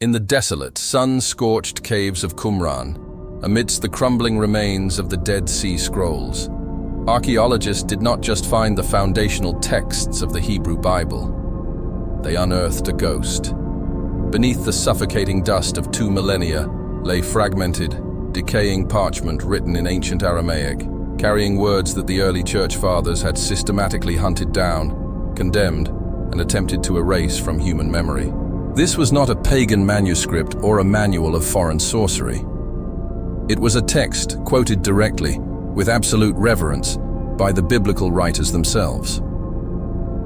In the desolate, sun-scorched caves of Qumran, amidst the crumbling remains of the Dead Sea Scrolls, archaeologists did not just find the foundational texts of the Hebrew Bible. They unearthed a ghost. Beneath the suffocating dust of 2 millennia lay fragmented, decaying parchment written in ancient Aramaic, carrying words that the early church fathers had systematically hunted down, condemned, and attempted to erase from human memory. This was not a pagan manuscript or a manual of foreign sorcery. It was a text quoted directly, with absolute reverence, by the biblical writers themselves.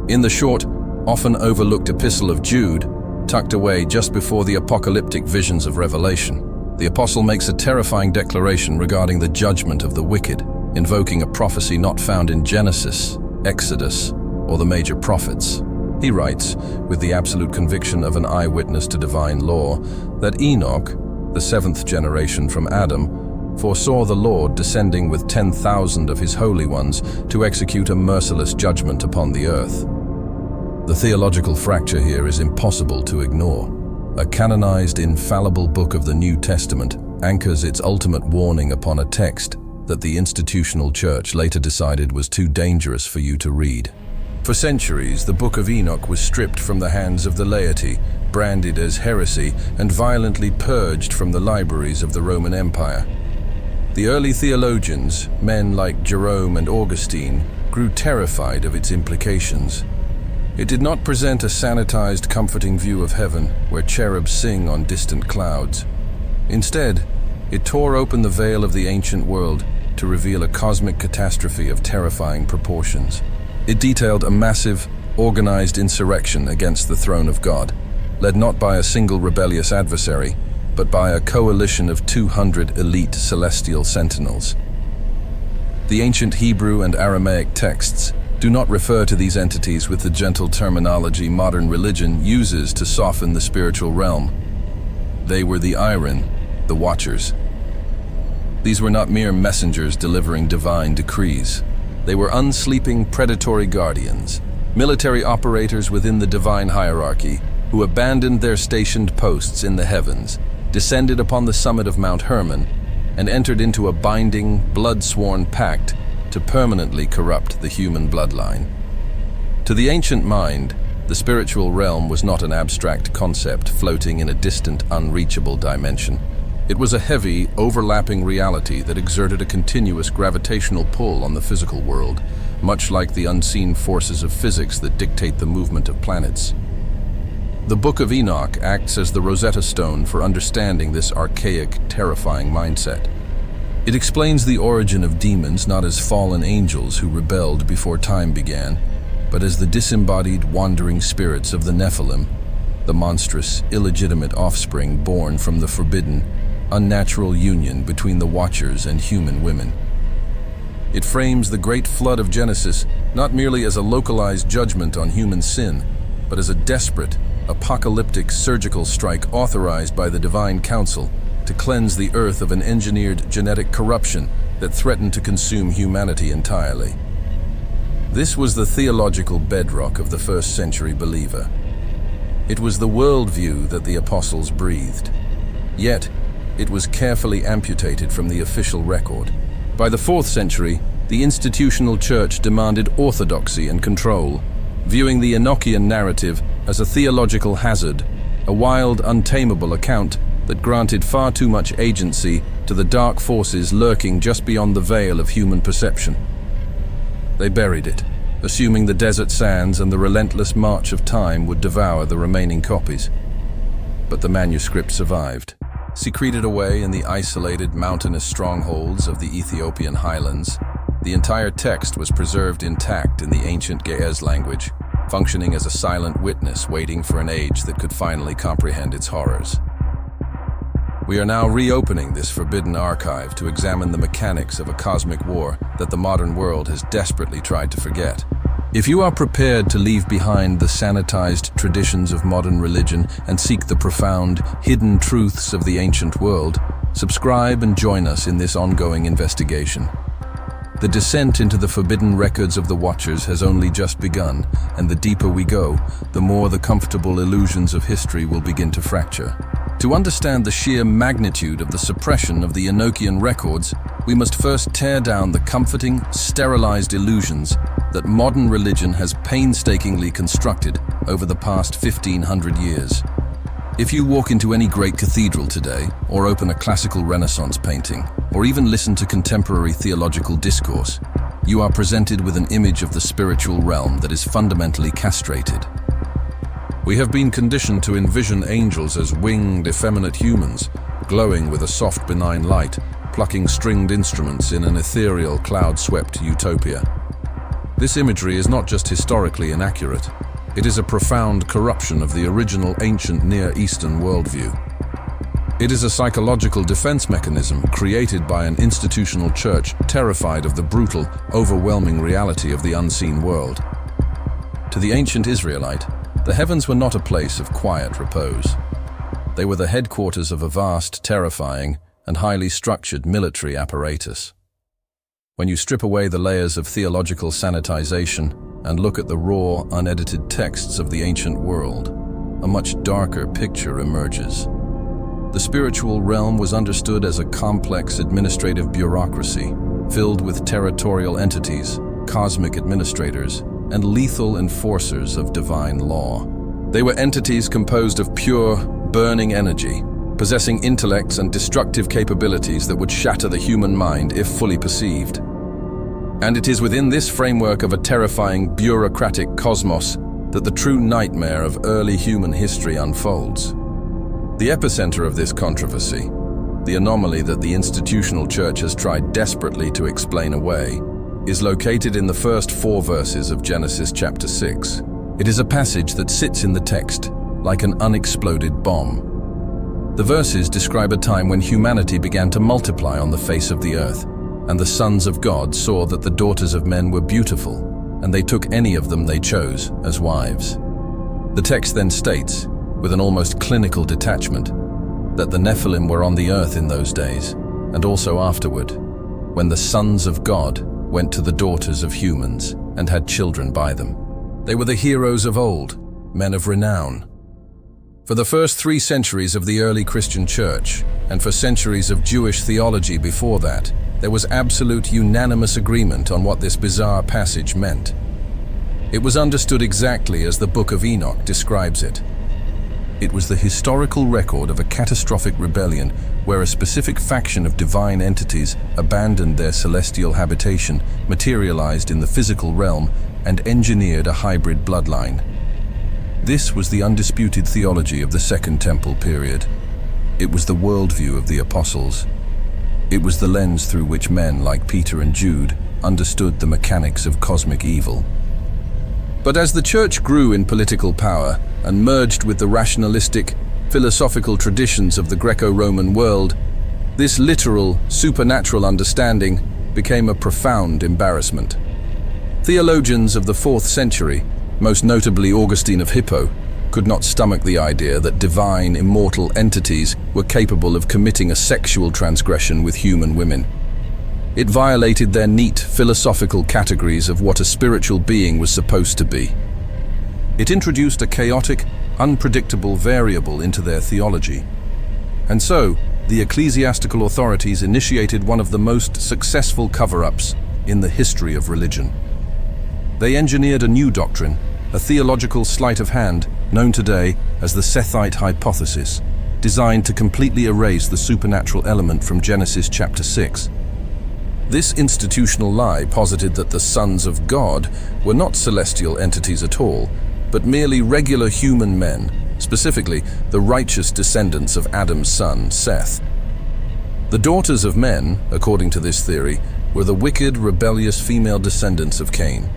In the short, often overlooked epistle of Jude, tucked away just before the apocalyptic visions of Revelation, the apostle makes a terrifying declaration regarding the judgment of the wicked, invoking a prophecy not found in Genesis, Exodus, or the major prophets. He writes, with the absolute conviction of an eyewitness to divine law, that Enoch, the 7th generation from Adam, foresaw the Lord descending with 10,000 of his holy ones to execute a merciless judgment upon the earth. The theological fracture here is impossible to ignore. A canonized, infallible book of the New Testament anchors its ultimate warning upon a text that the institutional church later decided was too dangerous for you to read. For centuries, the Book of Enoch was stripped from the hands of the laity, branded as heresy, and violently purged from the libraries of the Roman Empire. The early theologians, men like Jerome and Augustine, grew terrified of its implications. It did not present a sanitized, comforting view of heaven, where cherubs sing on distant clouds. Instead, it tore open the veil of the ancient world to reveal a cosmic catastrophe of terrifying proportions. It detailed a massive, organized insurrection against the throne of God, led not by a single rebellious adversary, but by a coalition of 200 elite celestial sentinels. The ancient Hebrew and Aramaic texts do not refer to these entities with the gentle terminology modern religion uses to soften the spiritual realm. They were the Iron, the Watchers. These were not mere messengers delivering divine decrees. They were unsleeping predatory guardians, military operators within the divine hierarchy, who abandoned their stationed posts in the heavens, descended upon the summit of Mount Hermon, and entered into a binding, blood-sworn pact to permanently corrupt the human bloodline. To the ancient mind, the spiritual realm was not an abstract concept floating in a distant, unreachable dimension. It was a heavy, overlapping reality that exerted a continuous gravitational pull on the physical world, much like the unseen forces of physics that dictate the movement of planets. The Book of Enoch acts as the Rosetta Stone for understanding this archaic, terrifying mindset. It explains the origin of demons not as fallen angels who rebelled before time began, but as the disembodied, wandering spirits of the Nephilim, the monstrous, illegitimate offspring born from the forbidden, unnatural union between the Watchers and human women. It frames the great flood of Genesis not merely as a localized judgment on human sin, but as a desperate, apocalyptic surgical strike authorized by the divine council to cleanse the earth of an engineered genetic corruption that threatened to consume humanity entirely. This was the theological bedrock of the first-century believer. It was the worldview that the apostles breathed. Yet, it was carefully amputated from the official record. By the 4th century, the institutional church demanded orthodoxy and control, viewing the Enochian narrative as a theological hazard, a wild, untamable account that granted far too much agency to the dark forces lurking just beyond the veil of human perception. They buried it, assuming the desert sands and the relentless march of time would devour the remaining copies. But the manuscript survived. Secreted away in the isolated mountainous strongholds of the Ethiopian highlands, the entire text was preserved intact in the ancient Ge'ez language, functioning as a silent witness waiting for an age that could finally comprehend its horrors. We are now reopening this forbidden archive to examine the mechanics of a cosmic war that the modern world has desperately tried to forget. If you are prepared to leave behind the sanitized traditions of modern religion and seek the profound, hidden truths of the ancient world, subscribe and join us in this ongoing investigation. The descent into the forbidden records of the Watchers has only just begun, and the deeper we go, the more the comfortable illusions of history will begin to fracture. To understand the sheer magnitude of the suppression of the Enochian records, we must first tear down the comforting, sterilized illusions that modern religion has painstakingly constructed over the past 1500 years. If you walk into any great cathedral today, or open a classical Renaissance painting, or even listen to contemporary theological discourse, you are presented with an image of the spiritual realm that is fundamentally castrated. We have been conditioned to envision angels as winged, effeminate humans, glowing with a soft, benign light, plucking stringed instruments in an ethereal, cloud-swept utopia. This imagery is not just historically inaccurate, it is a profound corruption of the original ancient Near Eastern worldview. It is a psychological defense mechanism created by an institutional church terrified of the brutal, overwhelming reality of the unseen world. To the ancient Israelite, the heavens were not a place of quiet repose. They were the headquarters of a vast, terrifying, and highly structured military apparatus. When you strip away the layers of theological sanitization and look at the raw, unedited texts of the ancient world, a much darker picture emerges. The spiritual realm was understood as a complex administrative bureaucracy filled with territorial entities, cosmic administrators, and lethal enforcers of divine law. They were entities composed of pure, burning energy, possessing intellects and destructive capabilities that would shatter the human mind if fully perceived. And it is within this framework of a terrifying, bureaucratic cosmos that the true nightmare of early human history unfolds. The epicenter of this controversy, the anomaly that the institutional church has tried desperately to explain away, is located in the first 4 verses of Genesis chapter 6. It is a passage that sits in the text like an unexploded bomb. The verses describe a time when humanity began to multiply on the face of the earth, and the sons of God saw that the daughters of men were beautiful, and they took any of them they chose as wives. The text then states, with an almost clinical detachment, that the Nephilim were on the earth in those days, and also afterward, when the sons of God went to the daughters of humans and had children by them. They were the heroes of old, men of renown. For the first 3 centuries of the early Christian church, and for centuries of Jewish theology before that, there was absolute unanimous agreement on what this bizarre passage meant. It was understood exactly as the Book of Enoch describes it. It was the historical record of a catastrophic rebellion where a specific faction of divine entities abandoned their celestial habitation, materialized in the physical realm, and engineered a hybrid bloodline. This was the undisputed theology of the Second Temple period. It was the worldview of the apostles. It was the lens through which men like Peter and Jude understood the mechanics of cosmic evil. But as the church grew in political power and merged with the rationalistic, philosophical traditions of the Greco-Roman world, this literal, supernatural understanding became a profound embarrassment. Theologians of the 4th century, most notably Augustine of Hippo, could not stomach the idea that divine, immortal entities were capable of committing a sexual transgression with human women. It violated their neat, philosophical categories of what a spiritual being was supposed to be. It introduced a chaotic, unpredictable variable into their theology. And so, the ecclesiastical authorities initiated one of the most successful cover-ups in the history of religion. They engineered a new doctrine, a theological sleight of hand known today as the Sethite hypothesis, designed to completely erase the supernatural element from Genesis chapter 6. This institutional lie posited that the sons of God were not celestial entities at all, but merely regular human men, specifically the righteous descendants of Adam's son, Seth. The daughters of men, according to this theory, were the wicked, rebellious female descendants of Cain.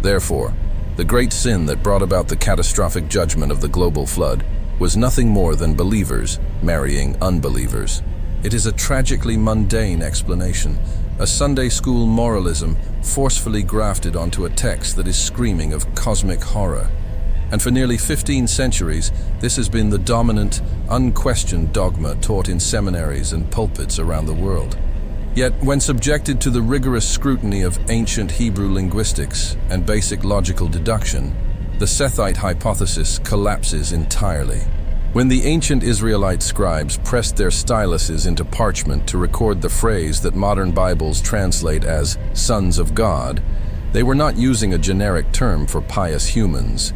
Therefore, the great sin that brought about the catastrophic judgment of the global flood was nothing more than believers marrying unbelievers. It is a tragically mundane explanation, a Sunday school moralism forcefully grafted onto a text that is screaming of cosmic horror. And for nearly 15 centuries, this has been the dominant, unquestioned dogma taught in seminaries and pulpits around the world. Yet, when subjected to the rigorous scrutiny of ancient Hebrew linguistics and basic logical deduction, the Sethite hypothesis collapses entirely. When the ancient Israelite scribes pressed their styluses into parchment to record the phrase that modern Bibles translate as sons of God, they were not using a generic term for pious humans.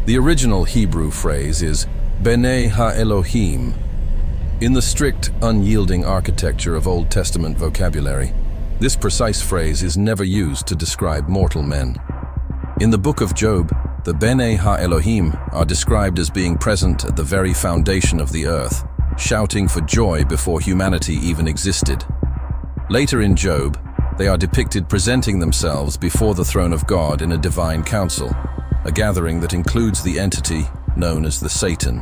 The original Hebrew phrase is B'nai ha-Elohim. In the strict, unyielding architecture of Old Testament vocabulary, this precise phrase is never used to describe mortal men. In the book of Job, the B'nai ha-Elohim are described as being present at the very foundation of the earth, shouting for joy before humanity even existed. Later in Job, they are depicted presenting themselves before the throne of God in a divine council, a gathering that includes the entity known as the Satan.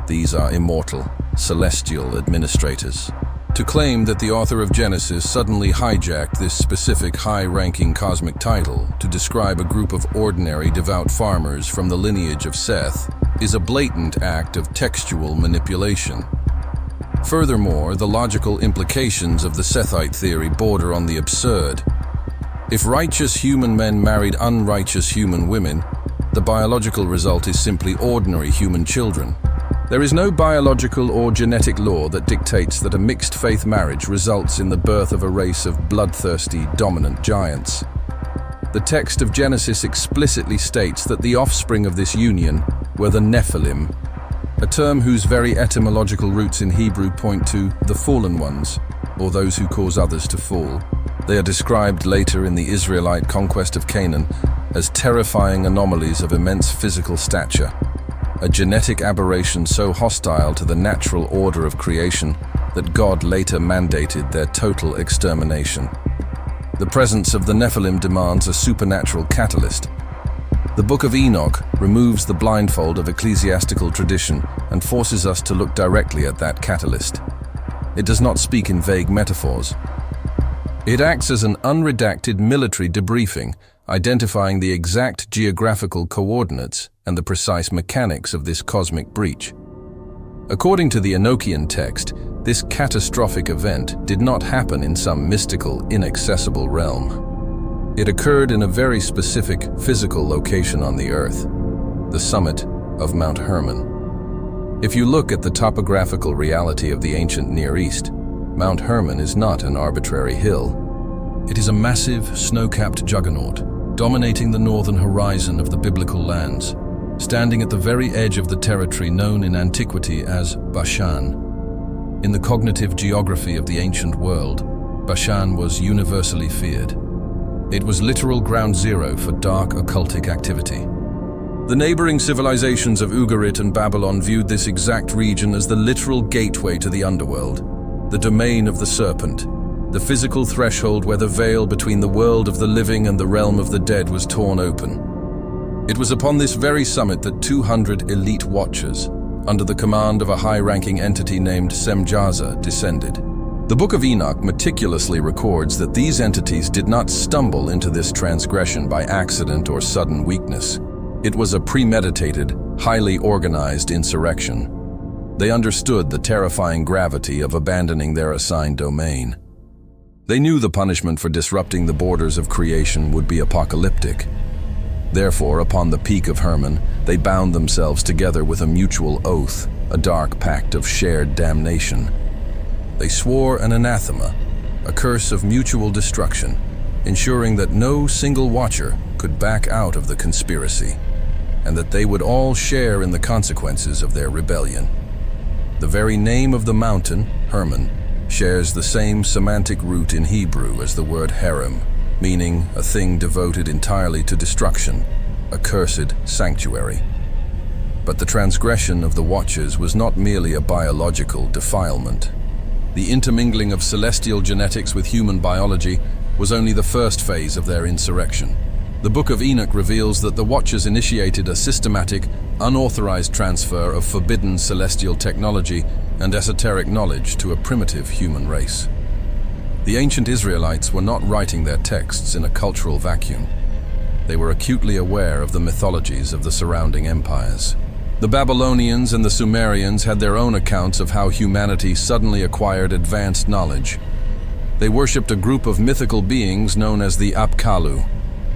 These are immortal, celestial administrators. To claim that the author of Genesis suddenly hijacked this specific high-ranking cosmic title to describe a group of ordinary devout farmers from the lineage of Seth is a blatant act of textual manipulation. Furthermore, the logical implications of the Sethite theory border on the absurd. If righteous human men married unrighteous human women, the biological result is simply ordinary human children. There is no biological or genetic law that dictates that a mixed-faith marriage results in the birth of a race of bloodthirsty, dominant giants. The text of Genesis explicitly states that the offspring of this union were the Nephilim, a term whose very etymological roots in Hebrew point to the fallen ones, or those who cause others to fall. They are described later in the Israelite conquest of Canaan as terrifying anomalies of immense physical stature, a genetic aberration so hostile to the natural order of creation that God later mandated their total extermination. The presence of the Nephilim demands a supernatural catalyst. The Book of Enoch removes the blindfold of ecclesiastical tradition and forces us to look directly at that catalyst. It does not speak in vague metaphors. It acts as an unredacted military debriefing, identifying the exact geographical coordinates and the precise mechanics of this cosmic breach. According to the Enochian text, this catastrophic event did not happen in some mystical, inaccessible realm. It occurred in a very specific physical location on the earth, the summit of Mount Hermon. If you look at the topographical reality of the ancient Near East, Mount Hermon is not an arbitrary hill. It is a massive, snow-capped juggernaut, dominating the northern horizon of the biblical lands, standing at the very edge of the territory known in antiquity as Bashan. In the cognitive geography of the ancient world, Bashan was universally feared. It was literal ground zero for dark occultic activity. The neighboring civilizations of Ugarit and Babylon viewed this exact region as the literal gateway to the underworld, the domain of the serpent, the physical threshold where the veil between the world of the living and the realm of the dead was torn open. It was upon this very summit that 200 elite watchers, under the command of a high-ranking entity named Semjaza, descended. The Book of Enoch meticulously records that these entities did not stumble into this transgression by accident or sudden weakness. It was a premeditated, highly organized insurrection. They understood the terrifying gravity of abandoning their assigned domain. They knew the punishment for disrupting the borders of creation would be apocalyptic. Therefore, upon the peak of Hermon, they bound themselves together with a mutual oath, a dark pact of shared damnation. They swore an anathema, a curse of mutual destruction, ensuring that no single watcher could back out of the conspiracy, and that they would all share in the consequences of their rebellion. The very name of the mountain, Hermon, shares the same semantic root in Hebrew as the word harem, meaning a thing devoted entirely to destruction, a cursed sanctuary. But the transgression of the Watchers was not merely a biological defilement. The intermingling of celestial genetics with human biology was only the first phase of their insurrection. The Book of Enoch reveals that the Watchers initiated a systematic, unauthorized transfer of forbidden celestial technology and esoteric knowledge to a primitive human race. The ancient Israelites were not writing their texts in a cultural vacuum. They were acutely aware of the mythologies of the surrounding empires. The Babylonians and the Sumerians had their own accounts of how humanity suddenly acquired advanced knowledge. They worshipped a group of mythical beings known as the Apkallu,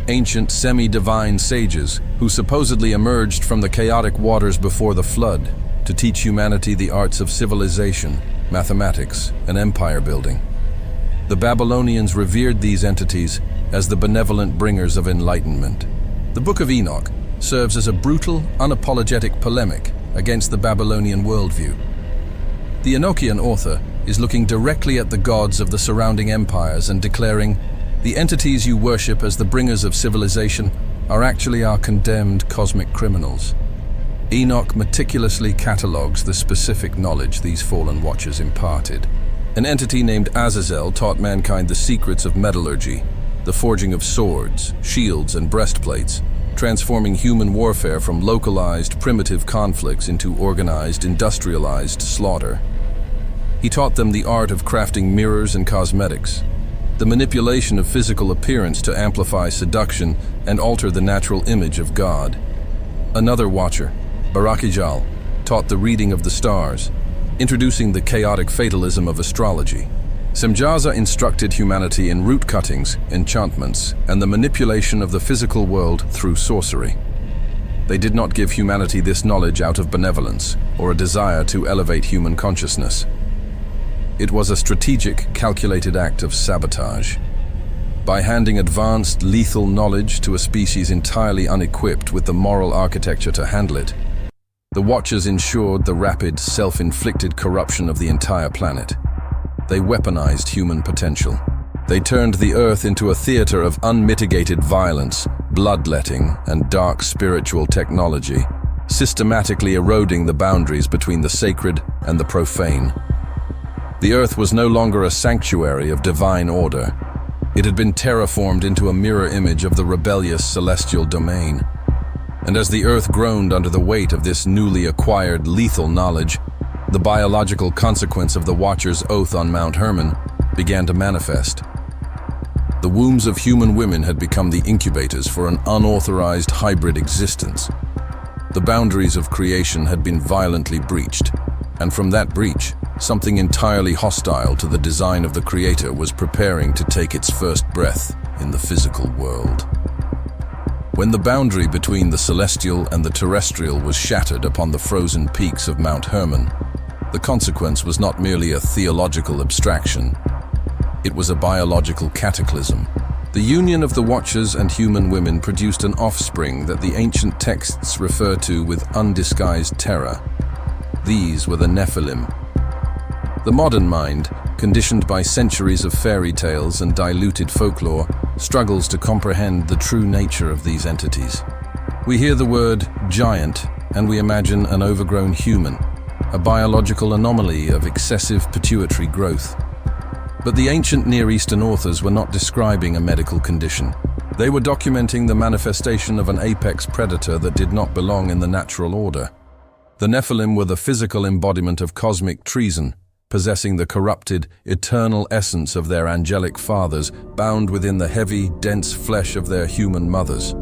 ancient semi-divine sages who supposedly emerged from the chaotic waters before the flood. to teach humanity the arts of civilization, mathematics, and empire building. The Babylonians revered these entities as the benevolent bringers of enlightenment. The Book of Enoch serves as a brutal, unapologetic polemic against the Babylonian worldview. The Enochian author is looking directly at the gods of the surrounding empires and declaring, "The entities you worship as the bringers of civilization are actually our condemned cosmic criminals." Enoch meticulously catalogues the specific knowledge these fallen watchers imparted. An entity named Azazel taught mankind the secrets of metallurgy, the forging of swords, shields, and breastplates, transforming human warfare from localized, primitive conflicts into organized, industrialized slaughter. He taught them the art of crafting mirrors and cosmetics, the manipulation of physical appearance to amplify seduction and alter the natural image of God. Another watcher, Barakijal, taught the reading of the stars, introducing the chaotic fatalism of astrology. Semjaza instructed humanity in root cuttings, enchantments, and the manipulation of the physical world through sorcery. They did not give humanity this knowledge out of benevolence or a desire to elevate human consciousness. It was a strategic, calculated act of sabotage. By handing advanced, lethal knowledge to a species entirely unequipped with the moral architecture to handle it, the Watchers ensured the rapid, self-inflicted corruption of the entire planet. They weaponized human potential. They turned the Earth into a theater of unmitigated violence, bloodletting, and dark spiritual technology, systematically eroding the boundaries between the sacred and the profane. The Earth was no longer a sanctuary of divine order. It had been terraformed into a mirror image of the rebellious celestial domain. And as the Earth groaned under the weight of this newly acquired lethal knowledge, the biological consequence of the Watcher's oath on Mount Hermon began to manifest. The wombs of human women had become the incubators for an unauthorized hybrid existence. The boundaries of creation had been violently breached, and from that breach, something entirely hostile to the design of the Creator was preparing to take its first breath in the physical world. When the boundary between the celestial and the terrestrial was shattered upon the frozen peaks of Mount Hermon, the consequence was not merely a theological abstraction. It was a biological cataclysm. The union of the Watchers and human women produced an offspring that the ancient texts refer to with undisguised terror. These were the Nephilim. The modern mind, conditioned by centuries of fairy tales and diluted folklore, struggles to comprehend the true nature of these entities. We hear the word giant and we imagine an overgrown human, a biological anomaly of excessive pituitary growth. But the ancient Near Eastern authors were not describing a medical condition. They were documenting the manifestation of an apex predator that did not belong in the natural order. The Nephilim were the physical embodiment of cosmic treason, possessing the corrupted, eternal essence of their angelic fathers, bound within the heavy, dense flesh of their human mothers.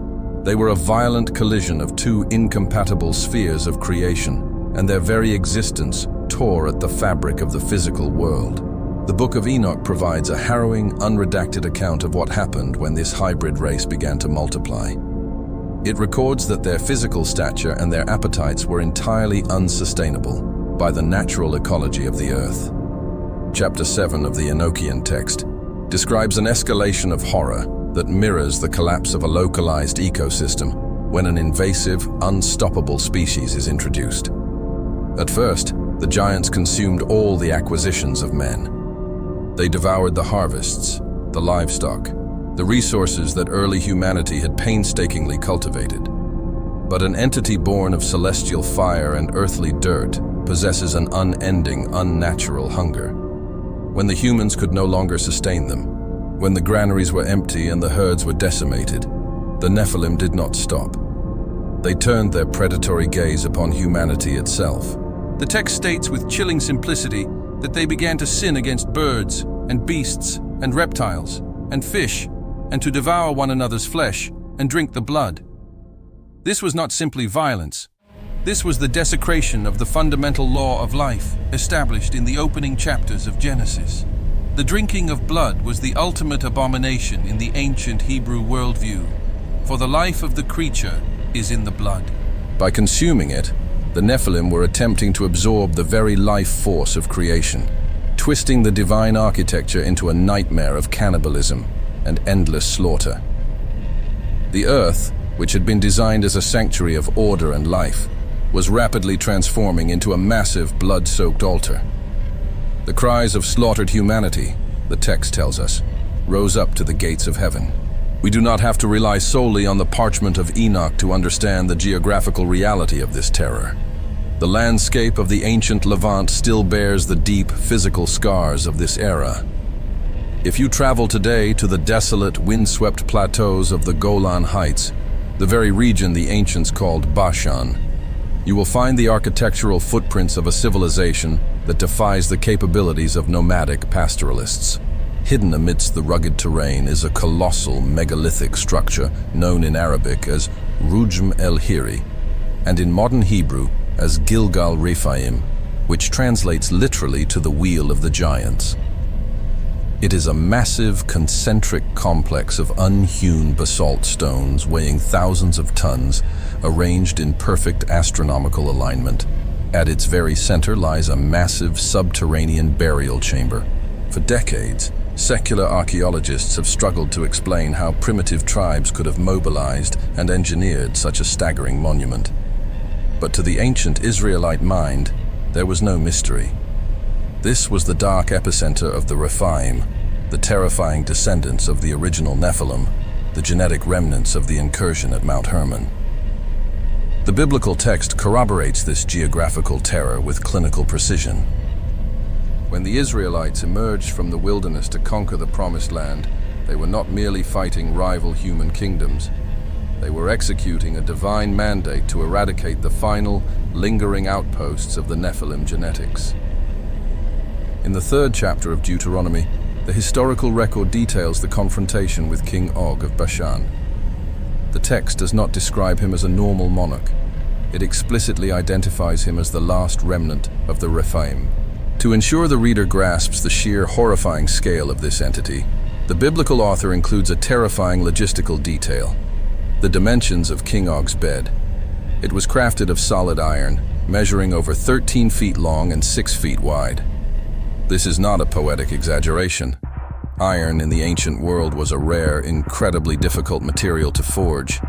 They were a violent collision of two incompatible spheres of creation, and their very existence tore at the fabric of the physical world. The Book of Enoch provides a harrowing, unredacted account of what happened when this hybrid race began to multiply. It records that their physical stature and their appetites were entirely unsustainable by the natural ecology of the Earth. Chapter 7 of the Enochian text describes an escalation of horror that mirrors the collapse of a localized ecosystem when an invasive, unstoppable species is introduced. At first, the giants consumed all the acquisitions of men. They devoured the harvests, the livestock, the resources that early humanity had painstakingly cultivated. But an entity born of celestial fire and earthly dirt possesses an unending, unnatural hunger. When the humans could no longer sustain them, when the granaries were empty and the herds were decimated, the Nephilim did not stop. They turned their predatory gaze upon humanity itself. The text states with chilling simplicity that they began to sin against birds and beasts and reptiles and fish, and to devour one another's flesh and drink the blood. This was not simply violence. This was the desecration of the fundamental law of life established in the opening chapters of Genesis. The drinking of blood was the ultimate abomination in the ancient Hebrew worldview, for the life of the creature is in the blood. By consuming it, The Nephilim were attempting to absorb the very life force of creation, twisting the divine architecture into a nightmare of cannibalism and endless slaughter. The earth, which had been designed as a sanctuary of order and life, was rapidly transforming into a massive blood-soaked altar. The cries of slaughtered humanity, the text tells us, rose up to the gates of heaven. We do not have to rely solely on the parchment of Enoch to understand the geographical reality of this terror. The landscape of the ancient Levant still bears the deep physical scars of this era. If you travel today to the desolate, windswept plateaus of the Golan Heights, the very region the ancients called Bashan, you will find the architectural footprints of a civilization that defies the capabilities of nomadic pastoralists. Hidden amidst the rugged terrain is a colossal megalithic structure known in Arabic as Rujm el-Hiri, and in modern Hebrew as Gilgal Rephaim, which translates literally to the Wheel of the Giants. It is a massive, concentric complex of unhewn basalt stones weighing thousands of tons, arranged in perfect astronomical alignment. At its very center lies a massive subterranean burial chamber. For decades, secular archaeologists have struggled to explain how primitive tribes could have mobilized and engineered such a staggering monument. But to the ancient Israelite mind, there was no mystery. This was the dark epicenter of the Rephaim, the terrifying descendants of the original Nephilim, the genetic remnants of the incursion at Mount Hermon. The biblical text corroborates this geographical terror with clinical precision. When the Israelites emerged from the wilderness to conquer the Promised Land, they were not merely fighting rival human kingdoms. They were executing a divine mandate to eradicate the final, lingering outposts of the Nephilim genetics. In the 3rd chapter of Deuteronomy, the historical record details the confrontation with King Og of Bashan. The text does not describe him as a normal monarch. It explicitly identifies him as the last remnant of the Rephaim. To ensure the reader grasps the sheer horrifying scale of this entity, the biblical author includes a terrifying logistical detail: the dimensions of King Og's bed. It was crafted of solid iron, measuring over 13 feet long and 6 feet wide. This is not a poetic exaggeration. Iron in the ancient world was a rare, incredibly difficult material to forge,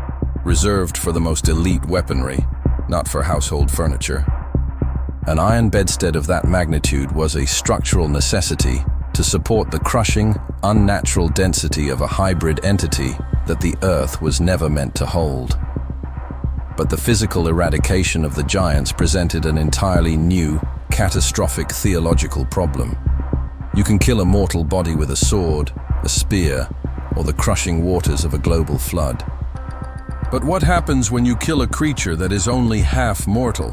reserved for the most elite weaponry, not for household furniture. An iron bedstead of that magnitude was a structural necessity to support the crushing, unnatural density of a hybrid entity that the earth was never meant to hold. But the physical eradication of the giants presented an entirely new, catastrophic theological problem. You can kill a mortal body with a sword, a spear, or the crushing waters of a global flood. But what happens when you kill a creature that is only half mortal?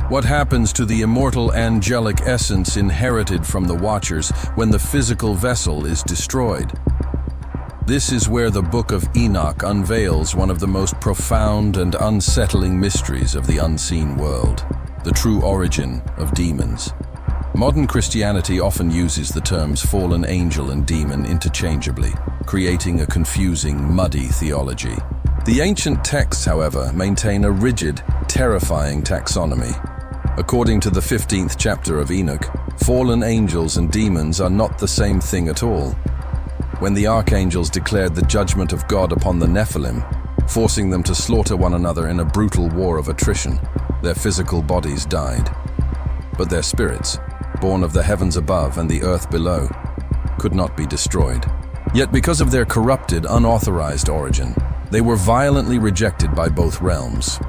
What happens to the immortal angelic essence inherited from the Watchers when the physical vessel is destroyed? This is where the Book of Enoch unveils one of the most profound and unsettling mysteries of the unseen world: the true origin of demons. Modern Christianity often uses the terms fallen angel and demon interchangeably, creating a confusing, muddy theology. The ancient texts, however, maintain a rigid, terrifying taxonomy. According to the 15th chapter of Enoch, fallen angels and demons are not the same thing at all. When the archangels declared the judgment of God upon the Nephilim, forcing them to slaughter one another in a brutal war of attrition, their physical bodies died. But their spirits, born of the heavens above and the earth below, could not be destroyed. Yet because of their corrupted, unauthorized origin, they were violently rejected by both realms.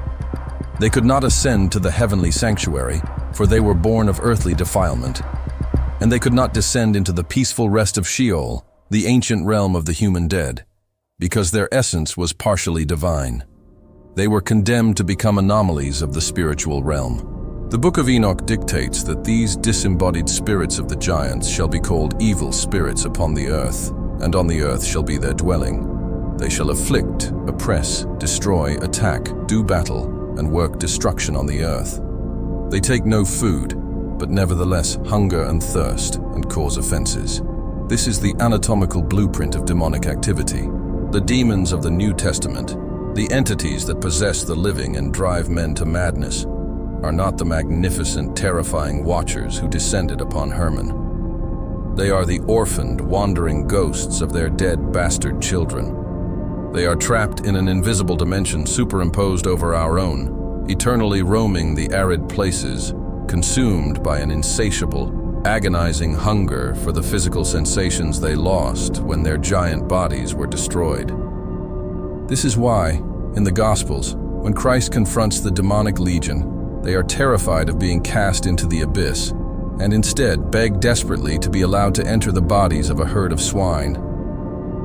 They could not ascend to the heavenly sanctuary, for they were born of earthly defilement, and they could not descend into the peaceful rest of Sheol, the ancient realm of the human dead, because their essence was partially divine. They were condemned to become anomalies of the spiritual realm. The Book of Enoch dictates that these disembodied spirits of the giants shall be called evil spirits upon the earth, and on the earth shall be their dwelling. They shall afflict, oppress, destroy, attack, do battle, and work destruction on the earth. They take no food, but nevertheless hunger and thirst, and cause offenses. This is the anatomical blueprint of demonic activity. The demons of the New Testament, the entities that possess the living and drive men to madness, are not the magnificent, terrifying watchers who descended upon Hermon. They are the orphaned, wandering ghosts of their dead bastard children. They are trapped in an invisible dimension superimposed over our own, eternally roaming the arid places, consumed by an insatiable, agonizing hunger for the physical sensations they lost when their giant bodies were destroyed. This is why, in the Gospels, when Christ confronts the demonic legion, they are terrified of being cast into the abyss, and instead beg desperately to be allowed to enter the bodies of a herd of swine.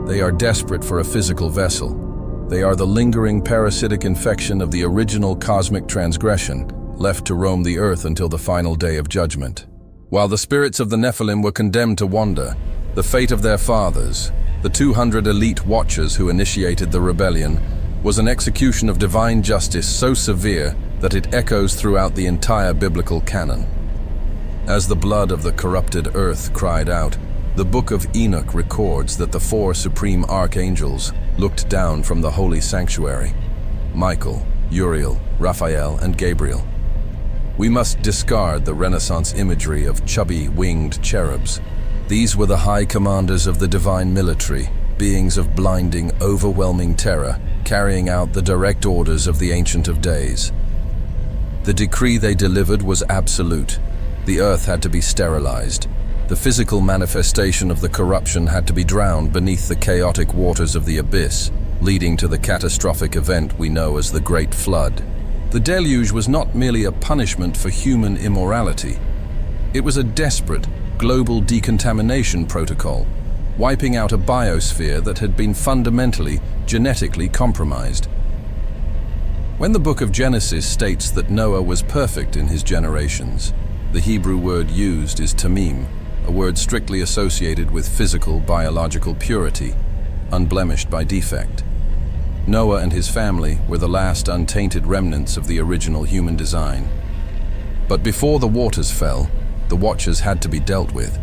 They are desperate for a physical vessel. They are the lingering parasitic infection of the original cosmic transgression, left to roam the earth until the final day of judgment. While the spirits of the Nephilim were condemned to wander, the fate of their fathers, the 200 elite watchers who initiated the rebellion, was an execution of divine justice so severe that it echoes throughout the entire biblical canon. As the blood of the corrupted earth cried out, the book of Enoch records that the 4 supreme archangels looked down from the holy sanctuary: Michael, Uriel, Raphael, and Gabriel. We must discard the Renaissance imagery of chubby, winged cherubs. These were the high commanders of the divine military, beings of blinding, overwhelming terror, carrying out the direct orders of the Ancient of Days. The decree they delivered was absolute. The earth had to be sterilized. The physical manifestation of the corruption had to be drowned beneath the chaotic waters of the abyss, leading to the catastrophic event we know as the Great Flood. The deluge was not merely a punishment for human immorality. It was a desperate, global decontamination protocol, wiping out a biosphere that had been fundamentally, genetically compromised. When the book of Genesis states that Noah was perfect in his generations, the Hebrew word used is tamim, a word strictly associated with physical, biological purity, unblemished by defect. Noah and his family were the last untainted remnants of the original human design. But before the waters fell, the watchers had to be dealt with.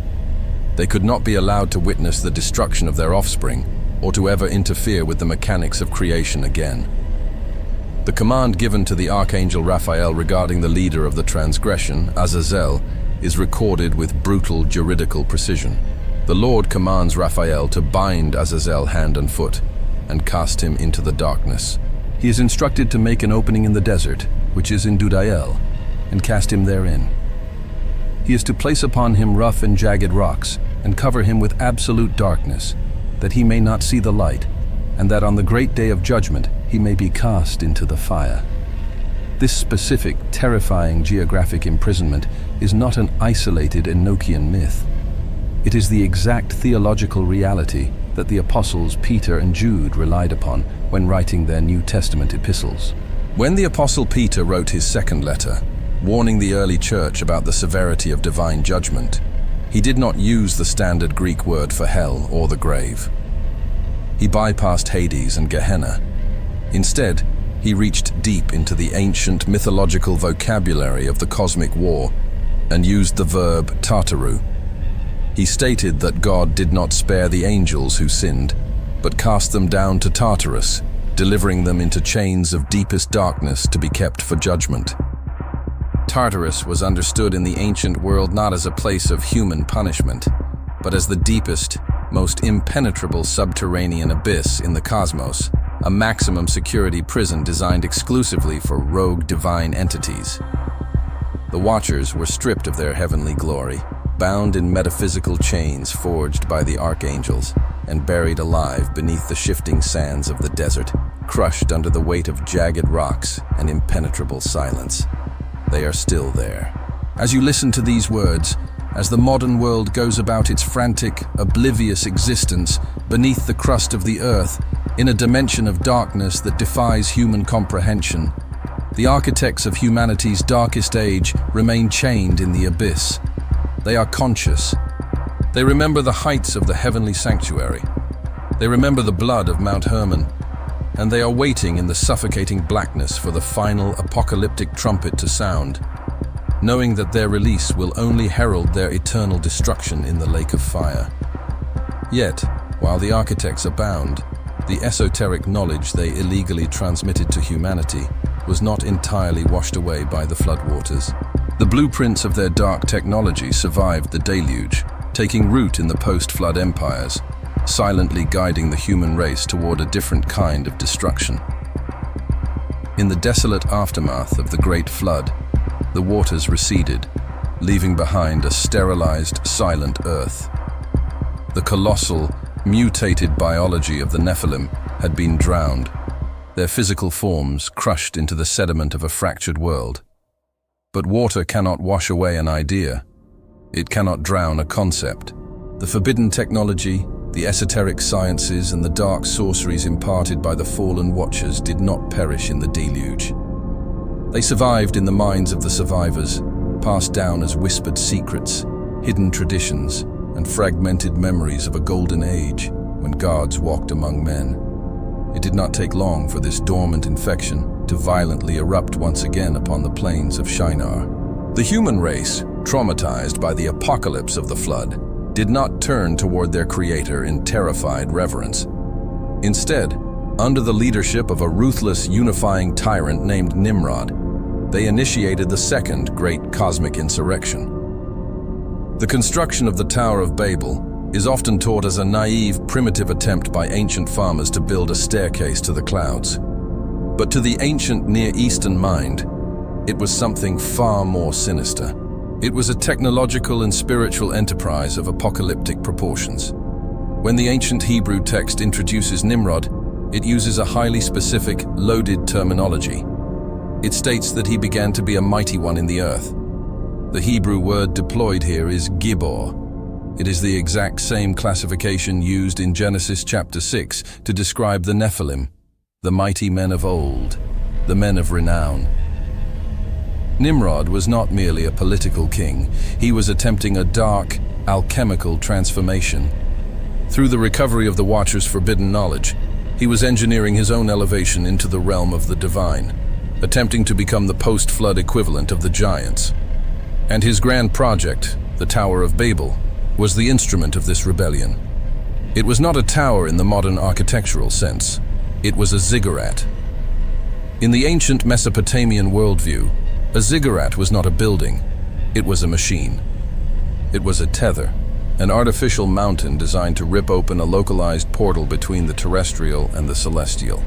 They could not be allowed to witness the destruction of their offspring or to ever interfere with the mechanics of creation again. The command given to the archangel Raphael regarding the leader of the transgression, Azazel, is recorded with brutal juridical precision. The Lord commands Raphael to bind Azazel hand and foot and cast him into the darkness. He is instructed to make an opening in the desert, which is in Dudael, and cast him therein. He is to place upon him rough and jagged rocks and cover him with absolute darkness, that he may not see the light, and that on the great day of judgment he may be cast into the fire. This specific, terrifying geographic imprisonment is not an isolated Enochian myth. It is the exact theological reality that the apostles Peter and Jude relied upon when writing their New Testament epistles. When the apostle Peter wrote his second letter, warning the early church about the severity of divine judgment, he did not use the standard Greek word for hell or the grave. He bypassed Hades and Gehenna. Instead, he reached deep into the ancient mythological vocabulary of the cosmic war and used the verb tartaru. He stated that God did not spare the angels who sinned, but cast them down to Tartarus, delivering them into chains of deepest darkness to be kept for judgment. Tartarus was understood in the ancient world not as a place of human punishment, but as the deepest, most impenetrable subterranean abyss in the cosmos, a maximum security prison designed exclusively for rogue divine entities. The Watchers were stripped of their heavenly glory, bound in metaphysical chains forged by the archangels, and buried alive beneath the shifting sands of the desert, crushed under the weight of jagged rocks and impenetrable silence. They are still there. As you listen to these words, as the modern world goes about its frantic, oblivious existence beneath the crust of the earth, in a dimension of darkness that defies human comprehension, the architects of humanity's darkest age remain chained in the abyss. They are conscious. They remember the heights of the heavenly sanctuary. They remember the blood of Mount Hermon, and they are waiting in the suffocating blackness for the final apocalyptic trumpet to sound, knowing that their release will only herald their eternal destruction in the lake of fire. Yet, while the architects abound, the esoteric knowledge they illegally transmitted to humanity was not entirely washed away by the floodwaters. The blueprints of their dark technology survived the deluge, taking root in the post-flood empires, silently guiding the human race toward a different kind of destruction. In the desolate aftermath of the Great Flood, the waters receded, leaving behind a sterilized, silent earth. The colossal, mutated biology of the Nephilim had been drowned, their physical forms crushed into the sediment of a fractured world. But water cannot wash away an idea. It cannot drown a concept. The forbidden technology, the esoteric sciences, and the dark sorceries imparted by the fallen watchers did not perish in the deluge. They survived in the minds of the survivors, passed down as whispered secrets, hidden traditions, and fragmented memories of a golden age when gods walked among men. It did not take long for this dormant infection to violently erupt once again upon the plains of Shinar. The human race, traumatized by the apocalypse of the flood, did not turn toward their creator in terrified reverence. Instead, under the leadership of a ruthless, unifying tyrant named Nimrod, they initiated the second great cosmic insurrection. The construction of the Tower of Babel is often taught as a naive, primitive attempt by ancient farmers to build a staircase to the clouds. But to the ancient Near Eastern mind, it was something far more sinister. It was a technological and spiritual enterprise of apocalyptic proportions. When the ancient Hebrew text introduces Nimrod, it uses a highly specific, loaded terminology. It states that he began to be a mighty one in the earth. The Hebrew word deployed here is Gibor. It is the exact same classification used in Genesis chapter 6 to describe the Nephilim, the mighty men of old, the men of renown. Nimrod was not merely a political king, he was attempting a dark, alchemical transformation. Through the recovery of the Watcher's forbidden knowledge, he was engineering his own elevation into the realm of the divine, attempting to become the post-flood equivalent of the giants. And his grand project, the Tower of Babel, was the instrument of this rebellion. It was not a tower in the modern architectural sense. It was a ziggurat. In the ancient Mesopotamian worldview, a ziggurat was not a building, it was a machine. It was a tether, an artificial mountain designed to rip open a localized portal between the terrestrial and the celestial.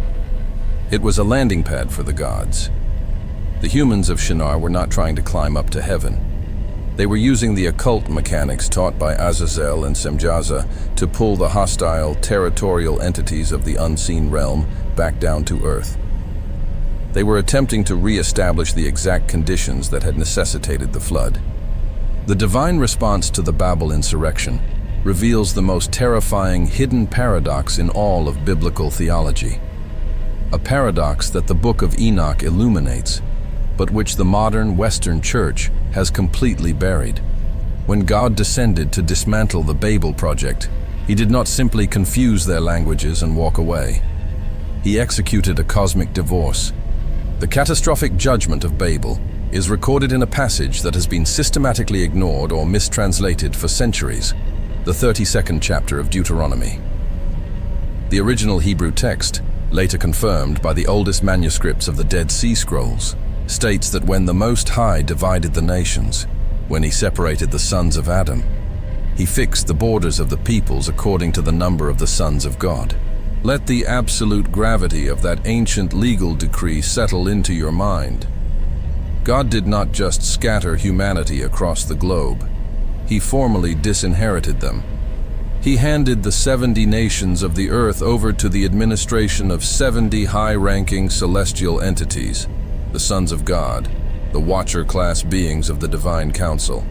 It was a landing pad for the gods. The humans of Shinar were not trying to climb up to heaven. They were using the occult mechanics taught by Azazel and Semjaza to pull the hostile, territorial entities of the unseen realm back down to Earth. They were attempting to re-establish the exact conditions that had necessitated the flood. The divine response to the Babel insurrection reveals the most terrifying hidden paradox in all of biblical theology. A paradox that the Book of Enoch illuminates, but which the modern Western Church has completely buried. When God descended to dismantle the Babel project, he did not simply confuse their languages and walk away. He executed a cosmic divorce. The catastrophic judgment of Babel is recorded in a passage that has been systematically ignored or mistranslated for centuries, the 32nd chapter of Deuteronomy. The original Hebrew text, later confirmed by the oldest manuscripts of the Dead Sea Scrolls, states that when the Most High divided the nations, when he separated the sons of Adam, he fixed the borders of the peoples according to the number of the sons of God. Let the absolute gravity of that ancient legal decree settle into your mind. God did not just scatter humanity across the globe. He formally disinherited them. He handed the 70 nations of the earth over to the administration of 70 high-ranking celestial entities, the sons of God, the Watcher-class beings of the Divine Council.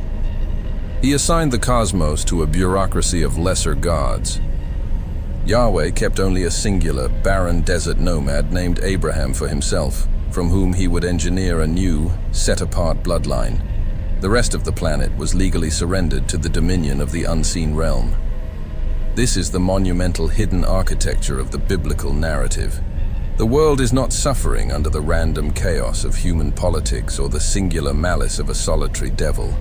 He assigned the cosmos to a bureaucracy of lesser gods. Yahweh kept only a singular, barren desert nomad named Abraham for himself, from whom he would engineer a new, set-apart bloodline. The rest of the planet was legally surrendered to the dominion of the unseen realm. This is the monumental hidden architecture of the biblical narrative. The world is not suffering under the random chaos of human politics or the singular malice of a solitary devil.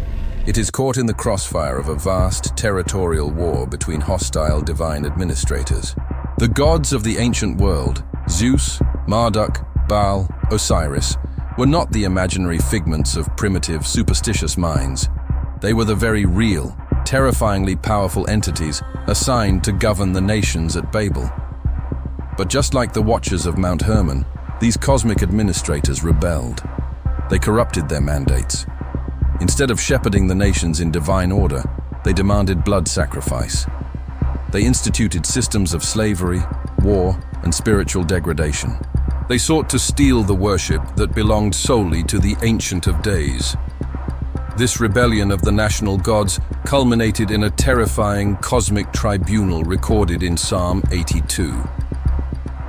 It is caught in the crossfire of a vast territorial war between hostile divine administrators. The gods of the ancient world, Zeus, Marduk, Baal, Osiris, were not the imaginary figments of primitive, superstitious minds. They were the very real, terrifyingly powerful entities assigned to govern the nations at Babel. But just like the Watchers of Mount Hermon, these cosmic administrators rebelled. They corrupted their mandates. Instead of shepherding the nations in divine order, they demanded blood sacrifice. They instituted systems of slavery, war, and spiritual degradation. They sought to steal the worship that belonged solely to the Ancient of Days. This rebellion of the national gods culminated in a terrifying cosmic tribunal recorded in Psalm 82.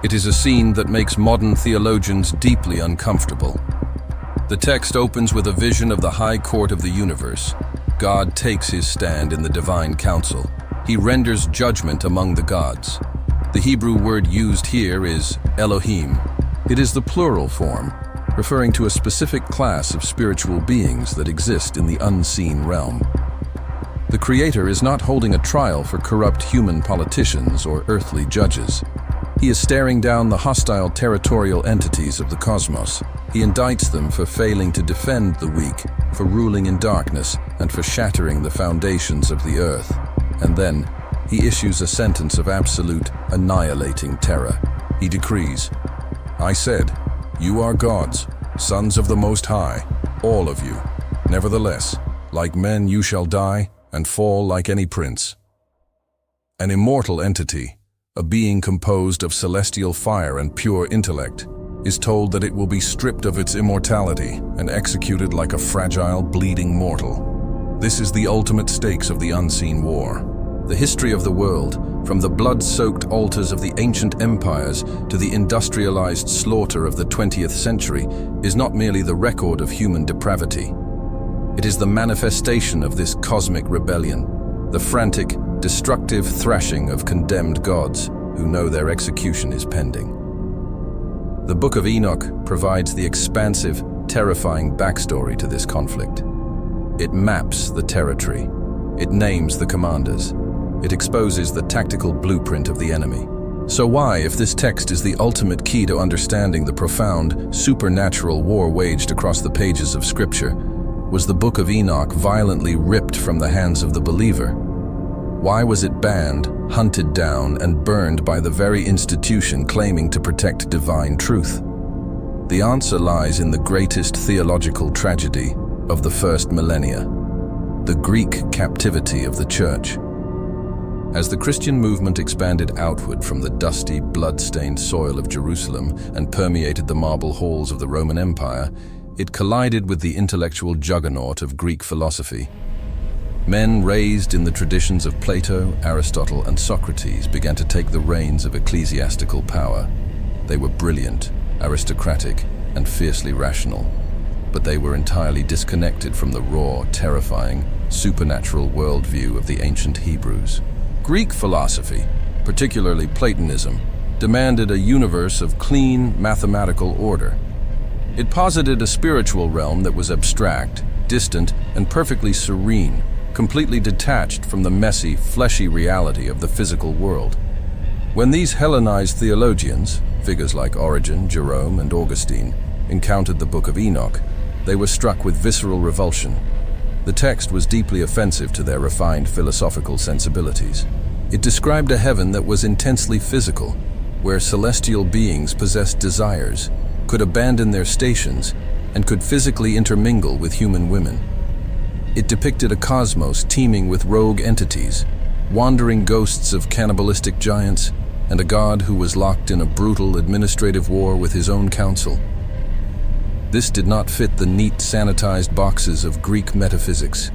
It is a scene that makes modern theologians deeply uncomfortable. The text opens with a vision of the high court of the universe. God takes his stand in the divine council. He renders judgment among the gods. The Hebrew word used here is Elohim. It is the plural form, referring to a specific class of spiritual beings that exist in the unseen realm. The Creator is not holding a trial for corrupt human politicians or earthly judges. He is staring down the hostile territorial entities of the cosmos. He indicts them for failing to defend the weak, for ruling in darkness, and for shattering the foundations of the earth. And then, he issues a sentence of absolute, annihilating terror. He decrees, "I said, you are gods, sons of the Most High, all of you. Nevertheless, like men you shall die and fall like any prince." An immortal entity, a being composed of celestial fire and pure intellect, is told that it will be stripped of its immortality and executed like a fragile, bleeding mortal. This is the ultimate stakes of the unseen war. The history of the world, from the blood-soaked altars of the ancient empires to the industrialized slaughter of the 20th century, is not merely the record of human depravity. It is the manifestation of this cosmic rebellion, the frantic, destructive thrashing of condemned gods who know their execution is pending. The Book of Enoch provides the expansive, terrifying backstory to this conflict. It maps the territory. It names the commanders. It exposes the tactical blueprint of the enemy. So why, if this text is the ultimate key to understanding the profound, supernatural war waged across the pages of Scripture, was the Book of Enoch violently ripped from the hands of the believer? Why was it banned, hunted down, and burned by the very institution claiming to protect divine truth? The answer lies in the greatest theological tragedy of the first millennia, the Greek captivity of the Church. As the Christian movement expanded outward from the dusty, blood-stained soil of Jerusalem and permeated the marble halls of the Roman Empire, it collided with the intellectual juggernaut of Greek philosophy. Men raised in the traditions of Plato, Aristotle, and Socrates began to take the reins of ecclesiastical power. They were brilliant, aristocratic, and fiercely rational, but they were entirely disconnected from the raw, terrifying, supernatural worldview of the ancient Hebrews. Greek philosophy, particularly Platonism, demanded a universe of clean, mathematical order. It posited a spiritual realm that was abstract, distant, and perfectly serene, completely detached from the messy, fleshy reality of the physical world. When these Hellenized theologians, figures like Origen, Jerome, and Augustine, encountered the Book of Enoch, they were struck with visceral revulsion. The text was deeply offensive to their refined philosophical sensibilities. It described a heaven that was intensely physical, where celestial beings possessed desires, could abandon their stations, and could physically intermingle with human women. It depicted a cosmos teeming with rogue entities, wandering ghosts of cannibalistic giants, and a god who was locked in a brutal administrative war with his own council. This did not fit the neat, sanitized boxes of Greek metaphysics.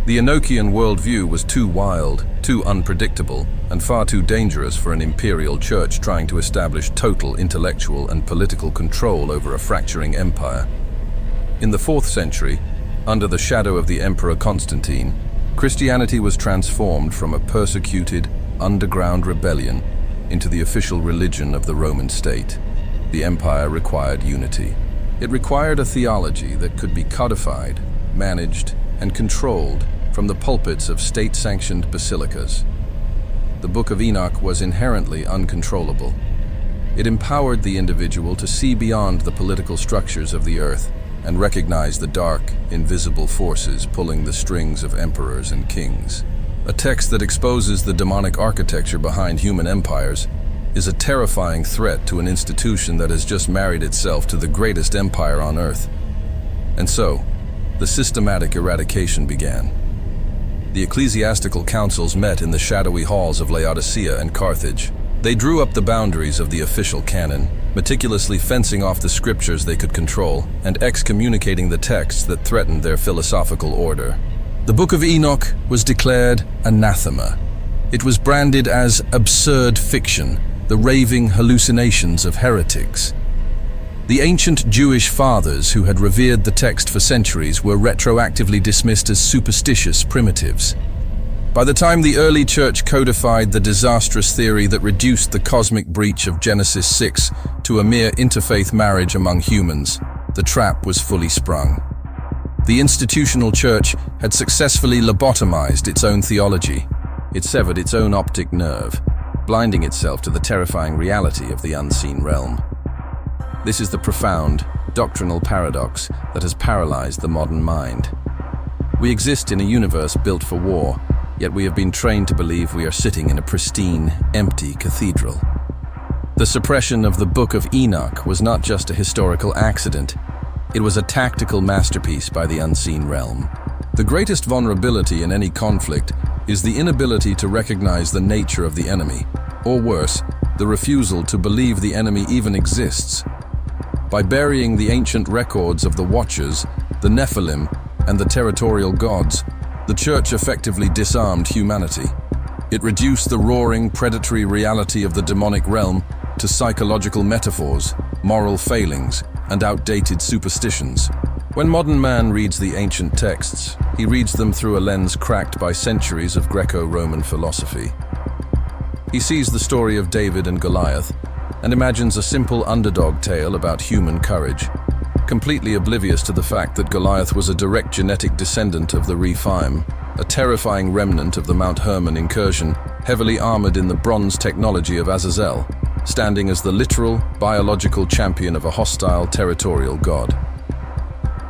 The Enochian worldview was too wild, too unpredictable, and far too dangerous for an imperial church trying to establish total intellectual and political control over a fracturing empire. In the 4th century, under the shadow of the Emperor Constantine, Christianity was transformed from a persecuted, underground rebellion into the official religion of the Roman state. The empire required unity. It required a theology that could be codified, managed, and controlled from the pulpits of state-sanctioned basilicas. The Book of Enoch was inherently uncontrollable. It empowered the individual to see beyond the political structures of the earth and recognize the dark, invisible forces pulling the strings of emperors and kings. A text that exposes the demonic architecture behind human empires is a terrifying threat to an institution that has just married itself to the greatest empire on earth. And so, the systematic eradication began. The ecclesiastical councils met in the shadowy halls of Laodicea and Carthage. They drew up the boundaries of the official canon, meticulously fencing off the scriptures they could control and excommunicating the texts that threatened their philosophical order. The Book of Enoch was declared anathema. It was branded as absurd fiction, the raving hallucinations of heretics. The ancient Jewish fathers who had revered the text for centuries were retroactively dismissed as superstitious primitives. By the time the early church codified the disastrous theory that reduced the cosmic breach of Genesis 6 to a mere interfaith marriage among humans, the trap was fully sprung. The institutional church had successfully lobotomized its own theology. It severed its own optic nerve, blinding itself to the terrifying reality of the unseen realm. This is the profound, doctrinal paradox that has paralyzed the modern mind. We exist in a universe built for war, yet we have been trained to believe we are sitting in a pristine, empty cathedral. The suppression of the Book of Enoch was not just a historical accident. It was a tactical masterpiece by the unseen realm. The greatest vulnerability in any conflict is the inability to recognize the nature of the enemy, or worse, the refusal to believe the enemy even exists. By burying the ancient records of the Watchers, the Nephilim, and the territorial gods, the church effectively disarmed humanity. It reduced the roaring, predatory reality of the demonic realm to psychological metaphors, moral failings, and outdated superstitions. When modern man reads the ancient texts, he reads them through a lens cracked by centuries of Greco-Roman philosophy. He sees the story of David and Goliath and imagines a simple underdog tale about human courage, completely oblivious to the fact that Goliath was a direct genetic descendant of the Rephaim, a terrifying remnant of the Mount Hermon incursion, heavily armored in the bronze technology of Azazel, standing as the literal, biological champion of a hostile territorial god.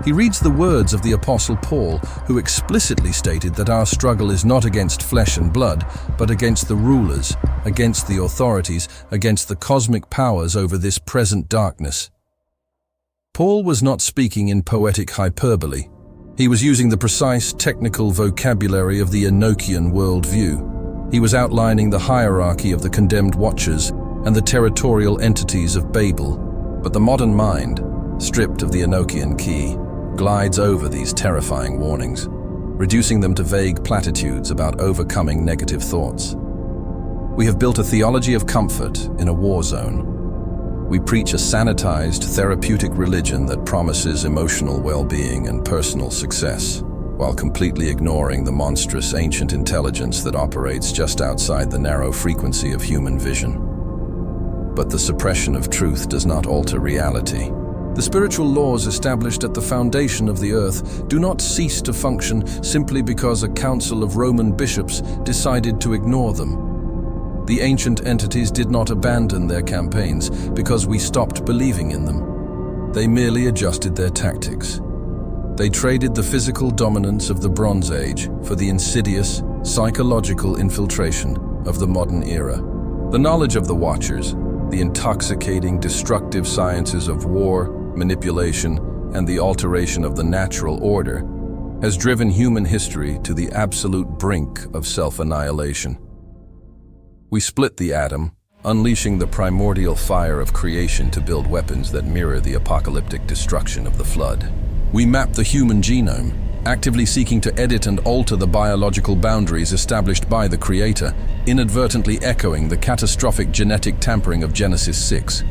He reads the words of the Apostle Paul, who explicitly stated that our struggle is not against flesh and blood, but against the rulers, against the authorities, against the cosmic powers over this present darkness. Paul was not speaking in poetic hyperbole. He was using the precise technical vocabulary of the Enochian worldview. He was outlining the hierarchy of the condemned Watchers and the territorial entities of Babel. But the modern mind, stripped of the Enochian key, glides over these terrifying warnings, reducing them to vague platitudes about overcoming negative thoughts. We have built a theology of comfort in a war zone. We preach a sanitized, therapeutic religion that promises emotional well-being and personal success, while completely ignoring the monstrous ancient intelligence that operates just outside the narrow frequency of human vision. But the suppression of truth does not alter reality. The spiritual laws established at the foundation of the earth do not cease to function simply because a council of Roman bishops decided to ignore them. The ancient entities did not abandon their campaigns because we stopped believing in them. They merely adjusted their tactics. They traded the physical dominance of the Bronze Age for the insidious, psychological infiltration of the modern era. The knowledge of the Watchers, the intoxicating, destructive sciences of war, manipulation, and the alteration of the natural order, has driven human history to the absolute brink of self-annihilation. We split the atom, unleashing the primordial fire of creation to build weapons that mirror the apocalyptic destruction of the flood. We map the human genome, actively seeking to edit and alter the biological boundaries established by the Creator, inadvertently echoing the catastrophic genetic tampering of Genesis 6.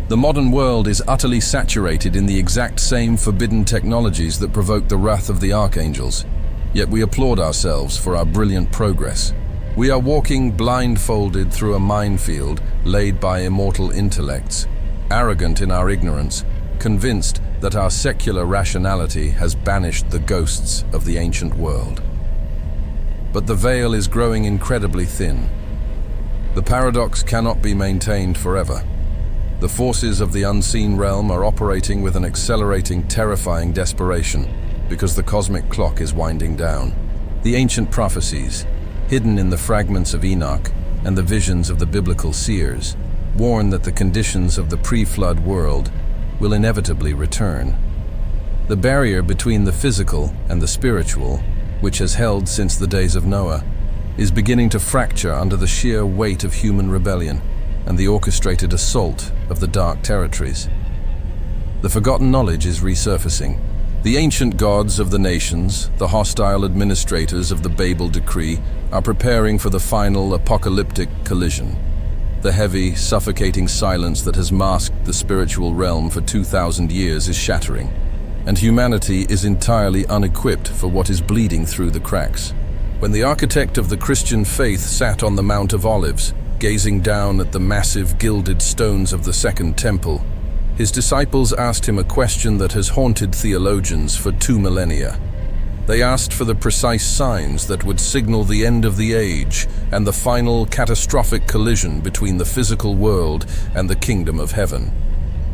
The modern world is utterly saturated in the exact same forbidden technologies that provoke the wrath of the archangels, yet we applaud ourselves for our brilliant progress. We are walking blindfolded through a minefield laid by immortal intellects, arrogant in our ignorance, convinced that our secular rationality has banished the ghosts of the ancient world. But the veil is growing incredibly thin. The paradox cannot be maintained forever. The forces of the unseen realm are operating with an accelerating, terrifying desperation, because the cosmic clock is winding down. The ancient prophecies, hidden in the fragments of Enoch and the visions of the biblical seers, warn that the conditions of the pre-flood world will inevitably return. The barrier between the physical and the spiritual, which has held since the days of Noah, is beginning to fracture under the sheer weight of human rebellion and the orchestrated assault of the dark territories. The forgotten knowledge is resurfacing. The ancient gods of the nations, the hostile administrators of the Babel decree, are preparing for the final apocalyptic collision. The heavy, suffocating silence that has masked the spiritual realm for 2,000 years is shattering, and humanity is entirely unequipped for what is bleeding through the cracks. When the architect of the Christian faith sat on the Mount of Olives, gazing down at the massive gilded stones of the Second Temple, his disciples asked him a question that has haunted theologians for 2 millennia. They asked for the precise signs that would signal the end of the age and the final catastrophic collision between the physical world and the kingdom of heaven.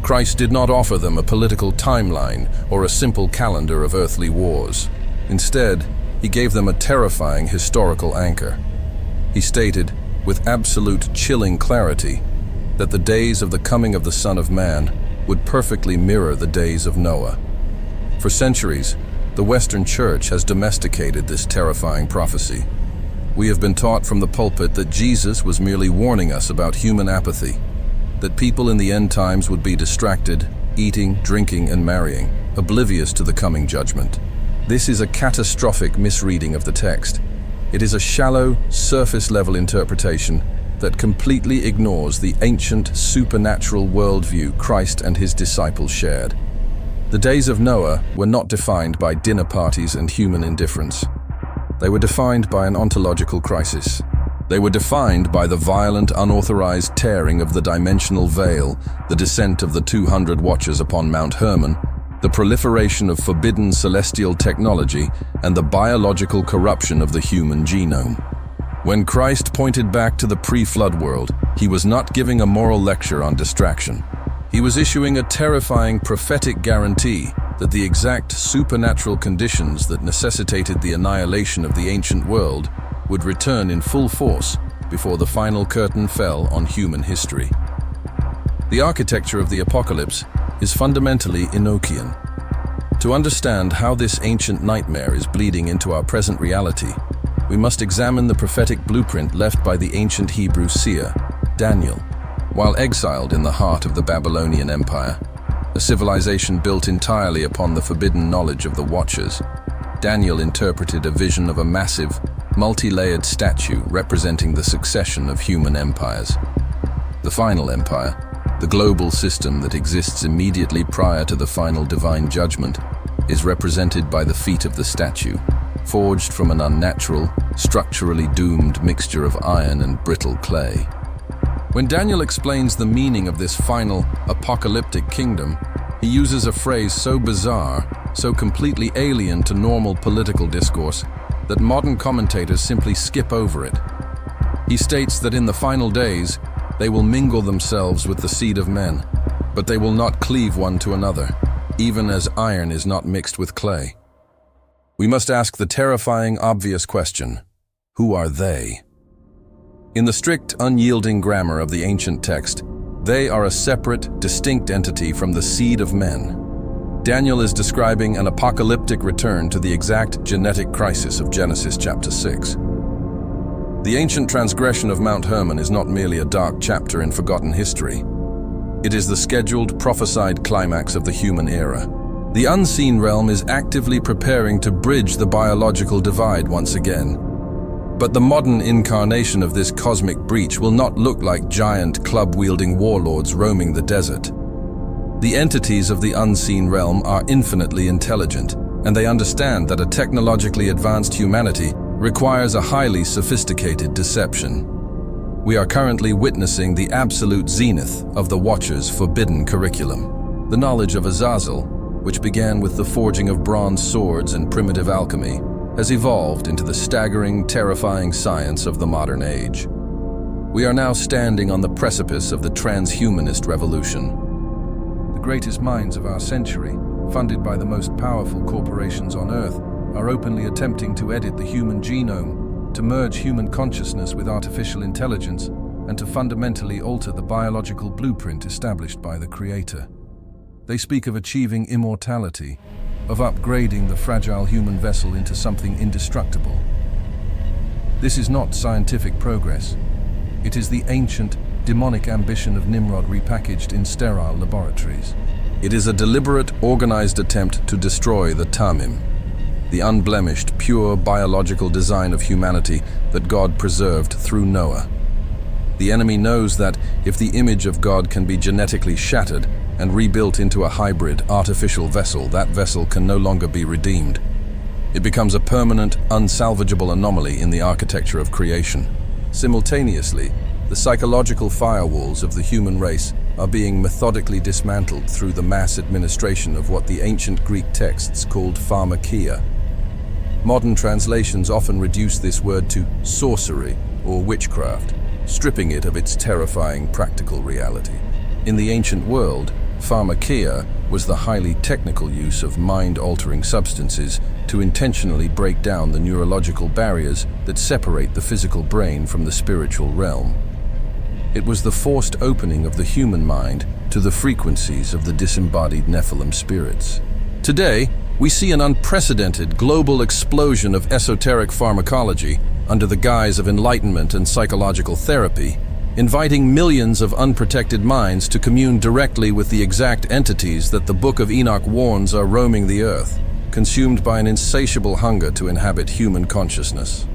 Christ did not offer them a political timeline or a simple calendar of earthly wars. Instead, he gave them a terrifying historical anchor. He stated, with absolute chilling clarity, that the days of the coming of the Son of Man would perfectly mirror the days of Noah. For centuries, the Western Church has domesticated this terrifying prophecy. We have been taught from the pulpit that Jesus was merely warning us about human apathy, that people in the end times would be distracted, eating, drinking, and marrying, oblivious to the coming judgment. This is a catastrophic misreading of the text. It is a shallow, surface-level interpretation that completely ignores the ancient, supernatural worldview Christ and his disciples shared. The days of Noah were not defined by dinner parties and human indifference. They were defined by an ontological crisis. They were defined by the violent, unauthorized tearing of the dimensional veil, the descent of the 200 watchers upon Mount Hermon, the proliferation of forbidden celestial technology, and the biological corruption of the human genome. When Christ pointed back to the pre-flood world, he was not giving a moral lecture on distraction. He was issuing a terrifying prophetic guarantee that the exact supernatural conditions that necessitated the annihilation of the ancient world would return in full force before the final curtain fell on human history. The architecture of the apocalypse is fundamentally Enochian. To understand how this ancient nightmare is bleeding into our present reality, we must examine the prophetic blueprint left by the ancient Hebrew seer, Daniel. While exiled in the heart of the Babylonian Empire, a civilization built entirely upon the forbidden knowledge of the Watchers, Daniel interpreted a vision of a massive, multi-layered statue representing the succession of human empires. The final empire, the global system that exists immediately prior to the final divine judgment, is represented by the feet of the statue, forged from an unnatural, structurally doomed mixture of iron and brittle clay. When Daniel explains the meaning of this final, apocalyptic kingdom, he uses a phrase so bizarre, so completely alien to normal political discourse, that modern commentators simply skip over it. He states that in the final days, they will mingle themselves with the seed of men, but they will not cleave one to another, even as iron is not mixed with clay. We must ask the terrifying, obvious question, who are they? In the strict, unyielding grammar of the ancient text, they are a separate, distinct entity from the seed of men. Daniel is describing an apocalyptic return to the exact genetic crisis of Genesis chapter 6. The ancient transgression of Mount Hermon is not merely a dark chapter in forgotten history. It is the scheduled, prophesied climax of the human era. The unseen realm is actively preparing to bridge the biological divide once again. But the modern incarnation of this cosmic breach will not look like giant club-wielding warlords roaming the desert. The entities of the unseen realm are infinitely intelligent, and they understand that a technologically advanced humanity requires a highly sophisticated deception. We are currently witnessing the absolute zenith of the Watcher's forbidden curriculum. The knowledge of Azazel, which began with the forging of bronze swords and primitive alchemy, has evolved into the staggering, terrifying science of the modern age. We are now standing on the precipice of the transhumanist revolution. The greatest minds of our century, funded by the most powerful corporations on Earth, are openly attempting to edit the human genome, to merge human consciousness with artificial intelligence, and to fundamentally alter the biological blueprint established by the Creator. They speak of achieving immortality, of upgrading the fragile human vessel into something indestructible. This is not scientific progress. It is the ancient, demonic ambition of Nimrod repackaged in sterile laboratories. It is a deliberate, organized attempt to destroy the Tamim, the unblemished, pure biological design of humanity that God preserved through Noah. The enemy knows that if the image of God can be genetically shattered and rebuilt into a hybrid, artificial vessel, that vessel can no longer be redeemed. It becomes a permanent, unsalvageable anomaly in the architecture of creation. Simultaneously, the psychological firewalls of the human race are being methodically dismantled through the mass administration of what the ancient Greek texts called pharmakia. Modern translations often reduce this word to sorcery or witchcraft, stripping it of its terrifying practical reality. In the ancient world, pharmakia was the highly technical use of mind-altering substances to intentionally break down the neurological barriers that separate the physical brain from the spiritual realm. It was the forced opening of the human mind to the frequencies of the disembodied Nephilim spirits. Today, we see an unprecedented global explosion of esoteric pharmacology under the guise of enlightenment and psychological therapy, inviting millions of unprotected minds to commune directly with the exact entities that the Book of Enoch warns are roaming the earth, consumed by an insatiable hunger to inhabit human consciousness.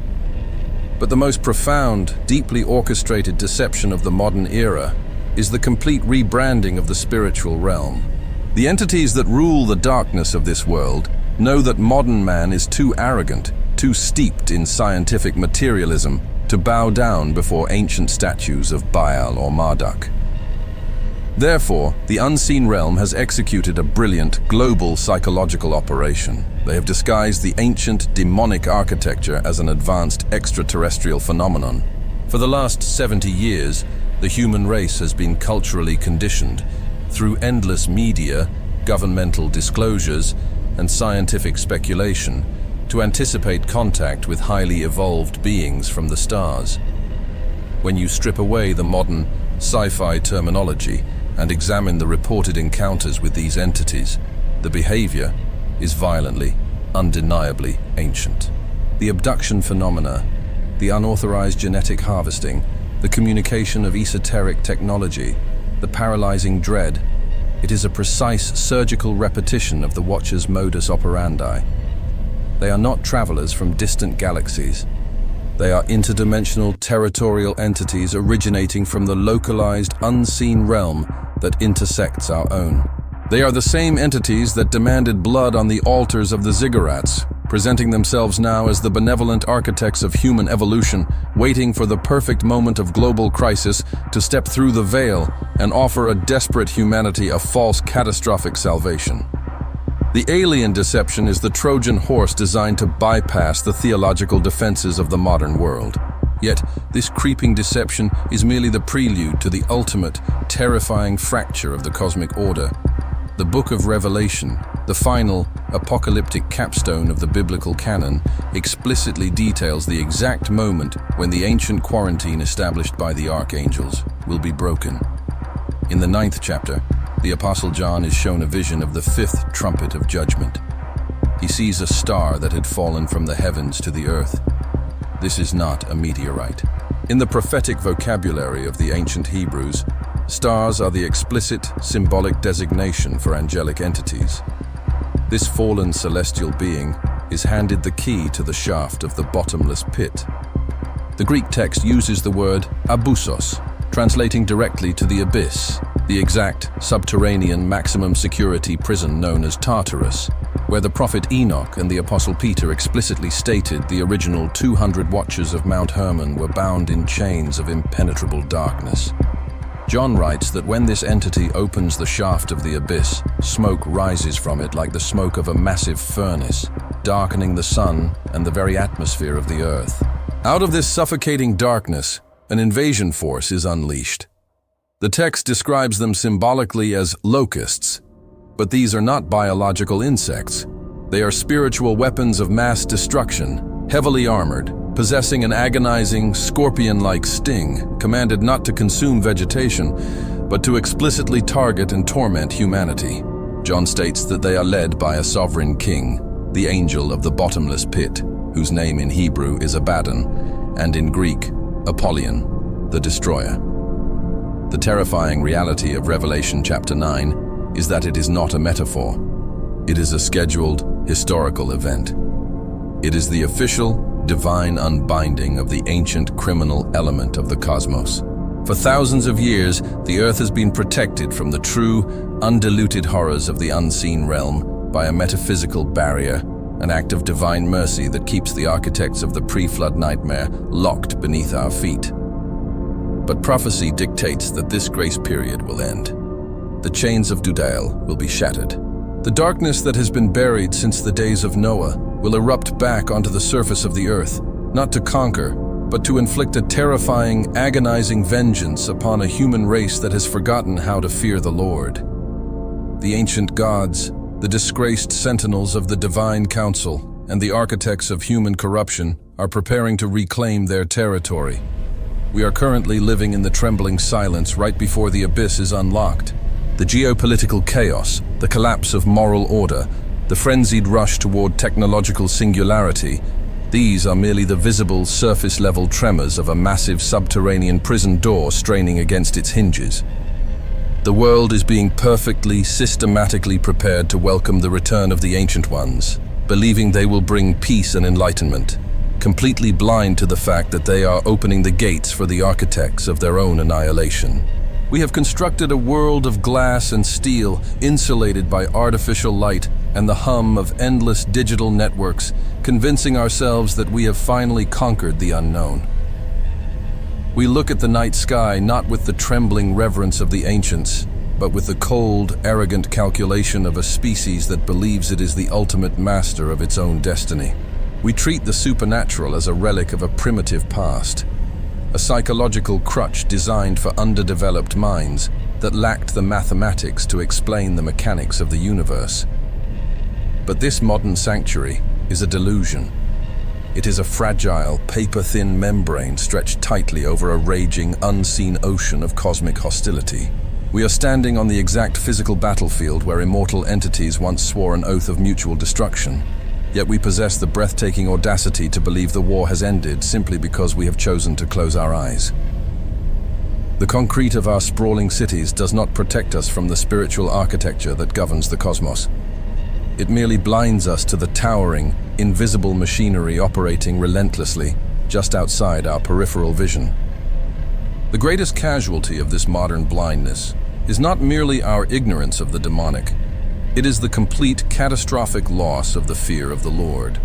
But the most profound, deeply orchestrated deception of the modern era is the complete rebranding of the spiritual realm. The entities that rule the darkness of this world know that modern man is too arrogant, too steeped in scientific materialism to bow down before ancient statues of Baal or Marduk. Therefore, the unseen realm has executed a brilliant global psychological operation. They have disguised the ancient demonic architecture as an advanced extraterrestrial phenomenon. For the last 70 years, the human race has been culturally conditioned through endless media, governmental disclosures, and scientific speculation to anticipate contact with highly evolved beings from the stars. When you strip away the modern sci-fi terminology and examine the reported encounters with these entities, the behavior is violently, undeniably ancient. The abduction phenomena, the unauthorized genetic harvesting, the communication of esoteric technology, the paralyzing dread, it is a precise surgical repetition of the Watcher's modus operandi. They are not travelers from distant galaxies. They are interdimensional territorial entities originating from the localized, unseen realm that intersects our own. They are the same entities that demanded blood on the altars of the ziggurats, presenting themselves now as the benevolent architects of human evolution, waiting for the perfect moment of global crisis to step through the veil and offer a desperate humanity a false, catastrophic salvation. The alien deception is the Trojan horse designed to bypass the theological defenses of the modern world. Yet, this creeping deception is merely the prelude to the ultimate, terrifying fracture of the cosmic order. The Book of Revelation, the final, apocalyptic capstone of the biblical canon, explicitly details the exact moment when the ancient quarantine established by the archangels will be broken. In the 9th chapter, the Apostle John is shown a vision of the 5th trumpet of judgment. He sees a star that had fallen from the heavens to the earth. This is not a meteorite. In the prophetic vocabulary of the ancient Hebrews, stars are the explicit, symbolic designation for angelic entities. This fallen celestial being is handed the key to the shaft of the bottomless pit. The Greek text uses the word abusos, translating directly to the abyss, the exact subterranean maximum security prison known as Tartarus, where the prophet Enoch and the apostle Peter explicitly stated the original 200 watchers of Mount Hermon were bound in chains of impenetrable darkness. John writes that when this entity opens the shaft of the abyss, smoke rises from it like the smoke of a massive furnace, darkening the sun and the very atmosphere of the earth. Out of this suffocating darkness, an invasion force is unleashed. The text describes them symbolically as locusts, but these are not biological insects. They are spiritual weapons of mass destruction, heavily armored, possessing an agonizing, scorpion-like sting, commanded not to consume vegetation, but to explicitly target and torment humanity. John states that they are led by a sovereign king, the angel of the bottomless pit, whose name in Hebrew is Abaddon, and in Greek, Apollyon, the destroyer. The terrifying reality of Revelation chapter 9 is that it is not a metaphor. It is a scheduled, historical event. It is the official, divine unbinding of the ancient criminal element of the cosmos. For thousands of years, the earth has been protected from the true, undiluted horrors of the unseen realm by a metaphysical barrier, an act of divine mercy that keeps the architects of the pre-flood nightmare locked beneath our feet. But prophecy dictates that this grace period will end. The chains of Dudael will be shattered. The darkness that has been buried since the days of Noah will erupt back onto the surface of the earth, not to conquer, but to inflict a terrifying, agonizing vengeance upon a human race that has forgotten how to fear the Lord. The ancient gods, the disgraced sentinels of the divine council, and the architects of human corruption are preparing to reclaim their territory. We are currently living in the trembling silence right before the abyss is unlocked. The geopolitical chaos, the collapse of moral order, the frenzied rush toward technological singularity, these are merely the visible surface-level tremors of a massive subterranean prison door straining against its hinges. The world is being perfectly, systematically prepared to welcome the return of the Ancient Ones, believing they will bring peace and enlightenment, completely blind to the fact that they are opening the gates for the architects of their own annihilation. We have constructed a world of glass and steel, insulated by artificial light and the hum of endless digital networks, convincing ourselves that we have finally conquered the unknown. We look at the night sky not with the trembling reverence of the ancients, but with the cold, arrogant calculation of a species that believes it is the ultimate master of its own destiny. We treat the supernatural as a relic of a primitive past, a psychological crutch designed for underdeveloped minds that lacked the mathematics to explain the mechanics of the universe. But this modern sanctuary is a delusion. It is a fragile, paper-thin membrane stretched tightly over a raging, unseen ocean of cosmic hostility. We are standing on the exact physical battlefield where immortal entities once swore an oath of mutual destruction. Yet we possess the breathtaking audacity to believe the war has ended simply because we have chosen to close our eyes. The concrete of our sprawling cities does not protect us from the spiritual architecture that governs the cosmos. It merely blinds us to the towering, invisible machinery operating relentlessly just outside our peripheral vision. The greatest casualty of this modern blindness is not merely our ignorance of the demonic. It is the complete, catastrophic loss of the fear of the Lord.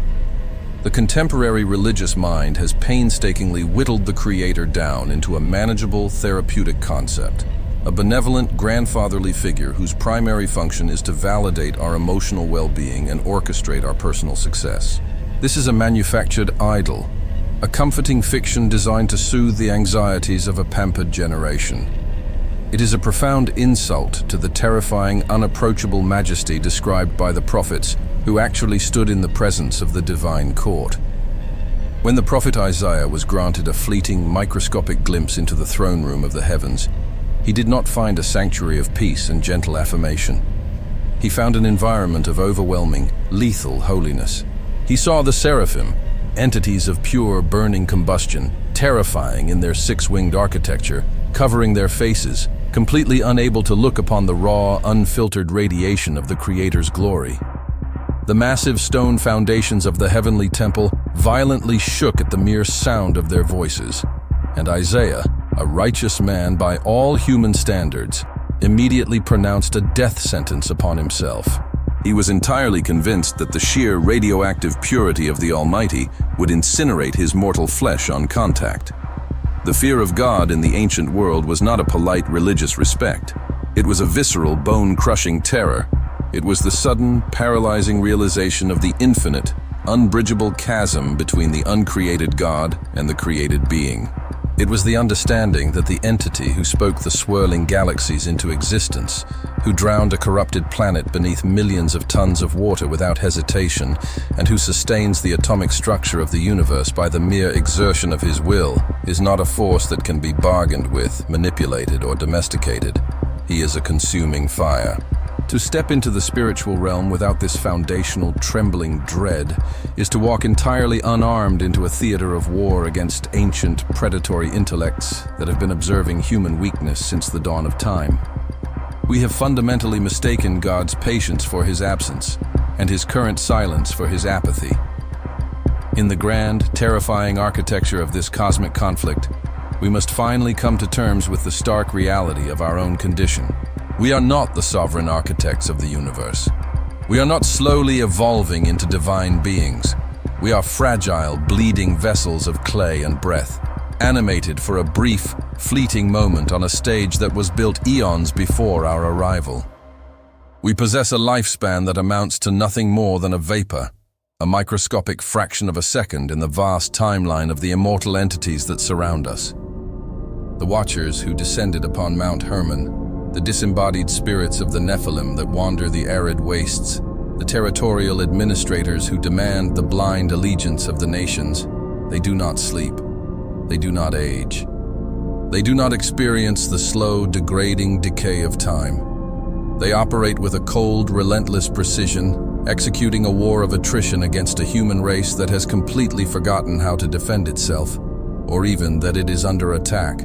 The contemporary religious mind has painstakingly whittled the Creator down into a manageable, therapeutic concept, a benevolent, grandfatherly figure whose primary function is to validate our emotional well-being and orchestrate our personal success. This is a manufactured idol, a comforting fiction designed to soothe the anxieties of a pampered generation. It is a profound insult to the terrifying, unapproachable majesty described by the prophets who actually stood in the presence of the divine court. When the prophet Isaiah was granted a fleeting, microscopic glimpse into the throne room of the heavens, he did not find a sanctuary of peace and gentle affirmation. He found an environment of overwhelming, lethal holiness. He saw the seraphim, entities of pure, burning combustion, terrifying in their six-winged architecture, covering their faces, completely unable to look upon the raw, unfiltered radiation of the Creator's glory. The massive stone foundations of the heavenly temple violently shook at the mere sound of their voices, and Isaiah, a righteous man by all human standards, immediately pronounced a death sentence upon himself. He was entirely convinced that the sheer radioactive purity of the Almighty would incinerate his mortal flesh on contact. The fear of God in the ancient world was not a polite religious respect. It was a visceral, bone-crushing terror. It was the sudden, paralyzing realization of the infinite, unbridgeable chasm between the uncreated God and the created being. It was the understanding that the entity who spoke the swirling galaxies into existence, who drowned a corrupted planet beneath millions of tons of water without hesitation, and who sustains the atomic structure of the universe by the mere exertion of his will, is not a force that can be bargained with, manipulated, or domesticated. He is a consuming fire. To step into the spiritual realm without this foundational, trembling dread is to walk entirely unarmed into a theater of war against ancient, predatory intellects that have been observing human weakness since the dawn of time. We have fundamentally mistaken God's patience for his absence, and his current silence for his apathy. In the grand, terrifying architecture of this cosmic conflict, we must finally come to terms with the stark reality of our own condition. We are not the sovereign architects of the universe. We are not slowly evolving into divine beings. We are fragile, bleeding vessels of clay and breath, animated for a brief, fleeting moment on a stage that was built eons before our arrival. We possess a lifespan that amounts to nothing more than a vapor, a microscopic fraction of a second in the vast timeline of the immortal entities that surround us. The Watchers who descended upon Mount Hermon, the disembodied spirits of the Nephilim that wander the arid wastes, the territorial administrators who demand the blind allegiance of the nations, they do not sleep. They do not age. They do not experience the slow, degrading decay of time. They operate with a cold, relentless precision, executing a war of attrition against a human race that has completely forgotten how to defend itself, or even that it is under attack.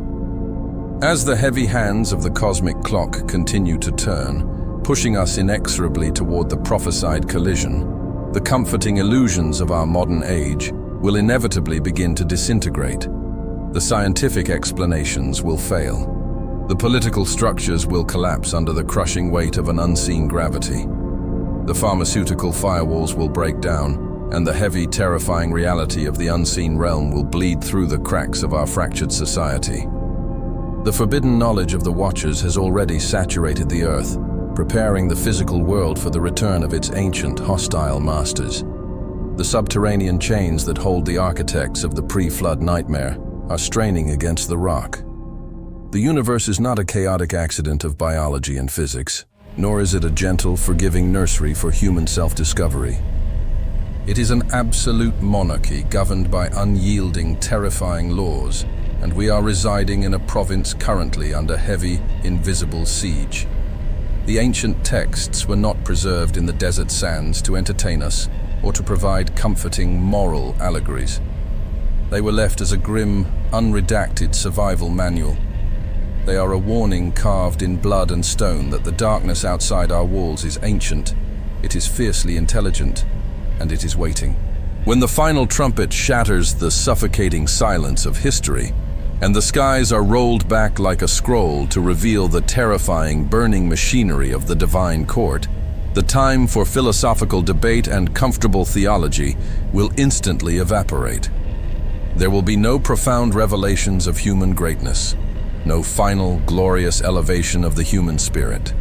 As the heavy hands of the cosmic clock continue to turn, pushing us inexorably toward the prophesied collision, the comforting illusions of our modern age will inevitably begin to disintegrate. The scientific explanations will fail. The political structures will collapse under the crushing weight of an unseen gravity. The pharmaceutical firewalls will break down, and the heavy, terrifying reality of the unseen realm will bleed through the cracks of our fractured society. The forbidden knowledge of the Watchers has already saturated the earth, preparing the physical world for the return of its ancient, hostile masters. The subterranean chains that hold the architects of the pre-flood nightmare are straining against the rock. The universe is not a chaotic accident of biology and physics, nor is it a gentle, forgiving nursery for human self-discovery. It is an absolute monarchy governed by unyielding, terrifying laws, and we are residing in a province currently under heavy, invisible siege. The ancient texts were not preserved in the desert sands to entertain us or to provide comforting moral allegories. They were left as a grim, unredacted survival manual. They are a warning carved in blood and stone that the darkness outside our walls is ancient, it is fiercely intelligent, and it is waiting. When the final trumpet shatters the suffocating silence of history, and the skies are rolled back like a scroll to reveal the terrifying, burning machinery of the divine court, the time for philosophical debate and comfortable theology will instantly evaporate. There will be no profound revelations of human greatness, no final, glorious elevation of the human spirit.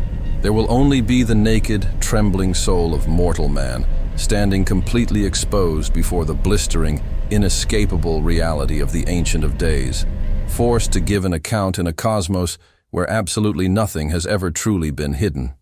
There will only be the naked, trembling soul of mortal man, standing completely exposed before the blistering, inescapable reality of the Ancient of Days, forced to give an account in a cosmos where absolutely nothing has ever truly been hidden.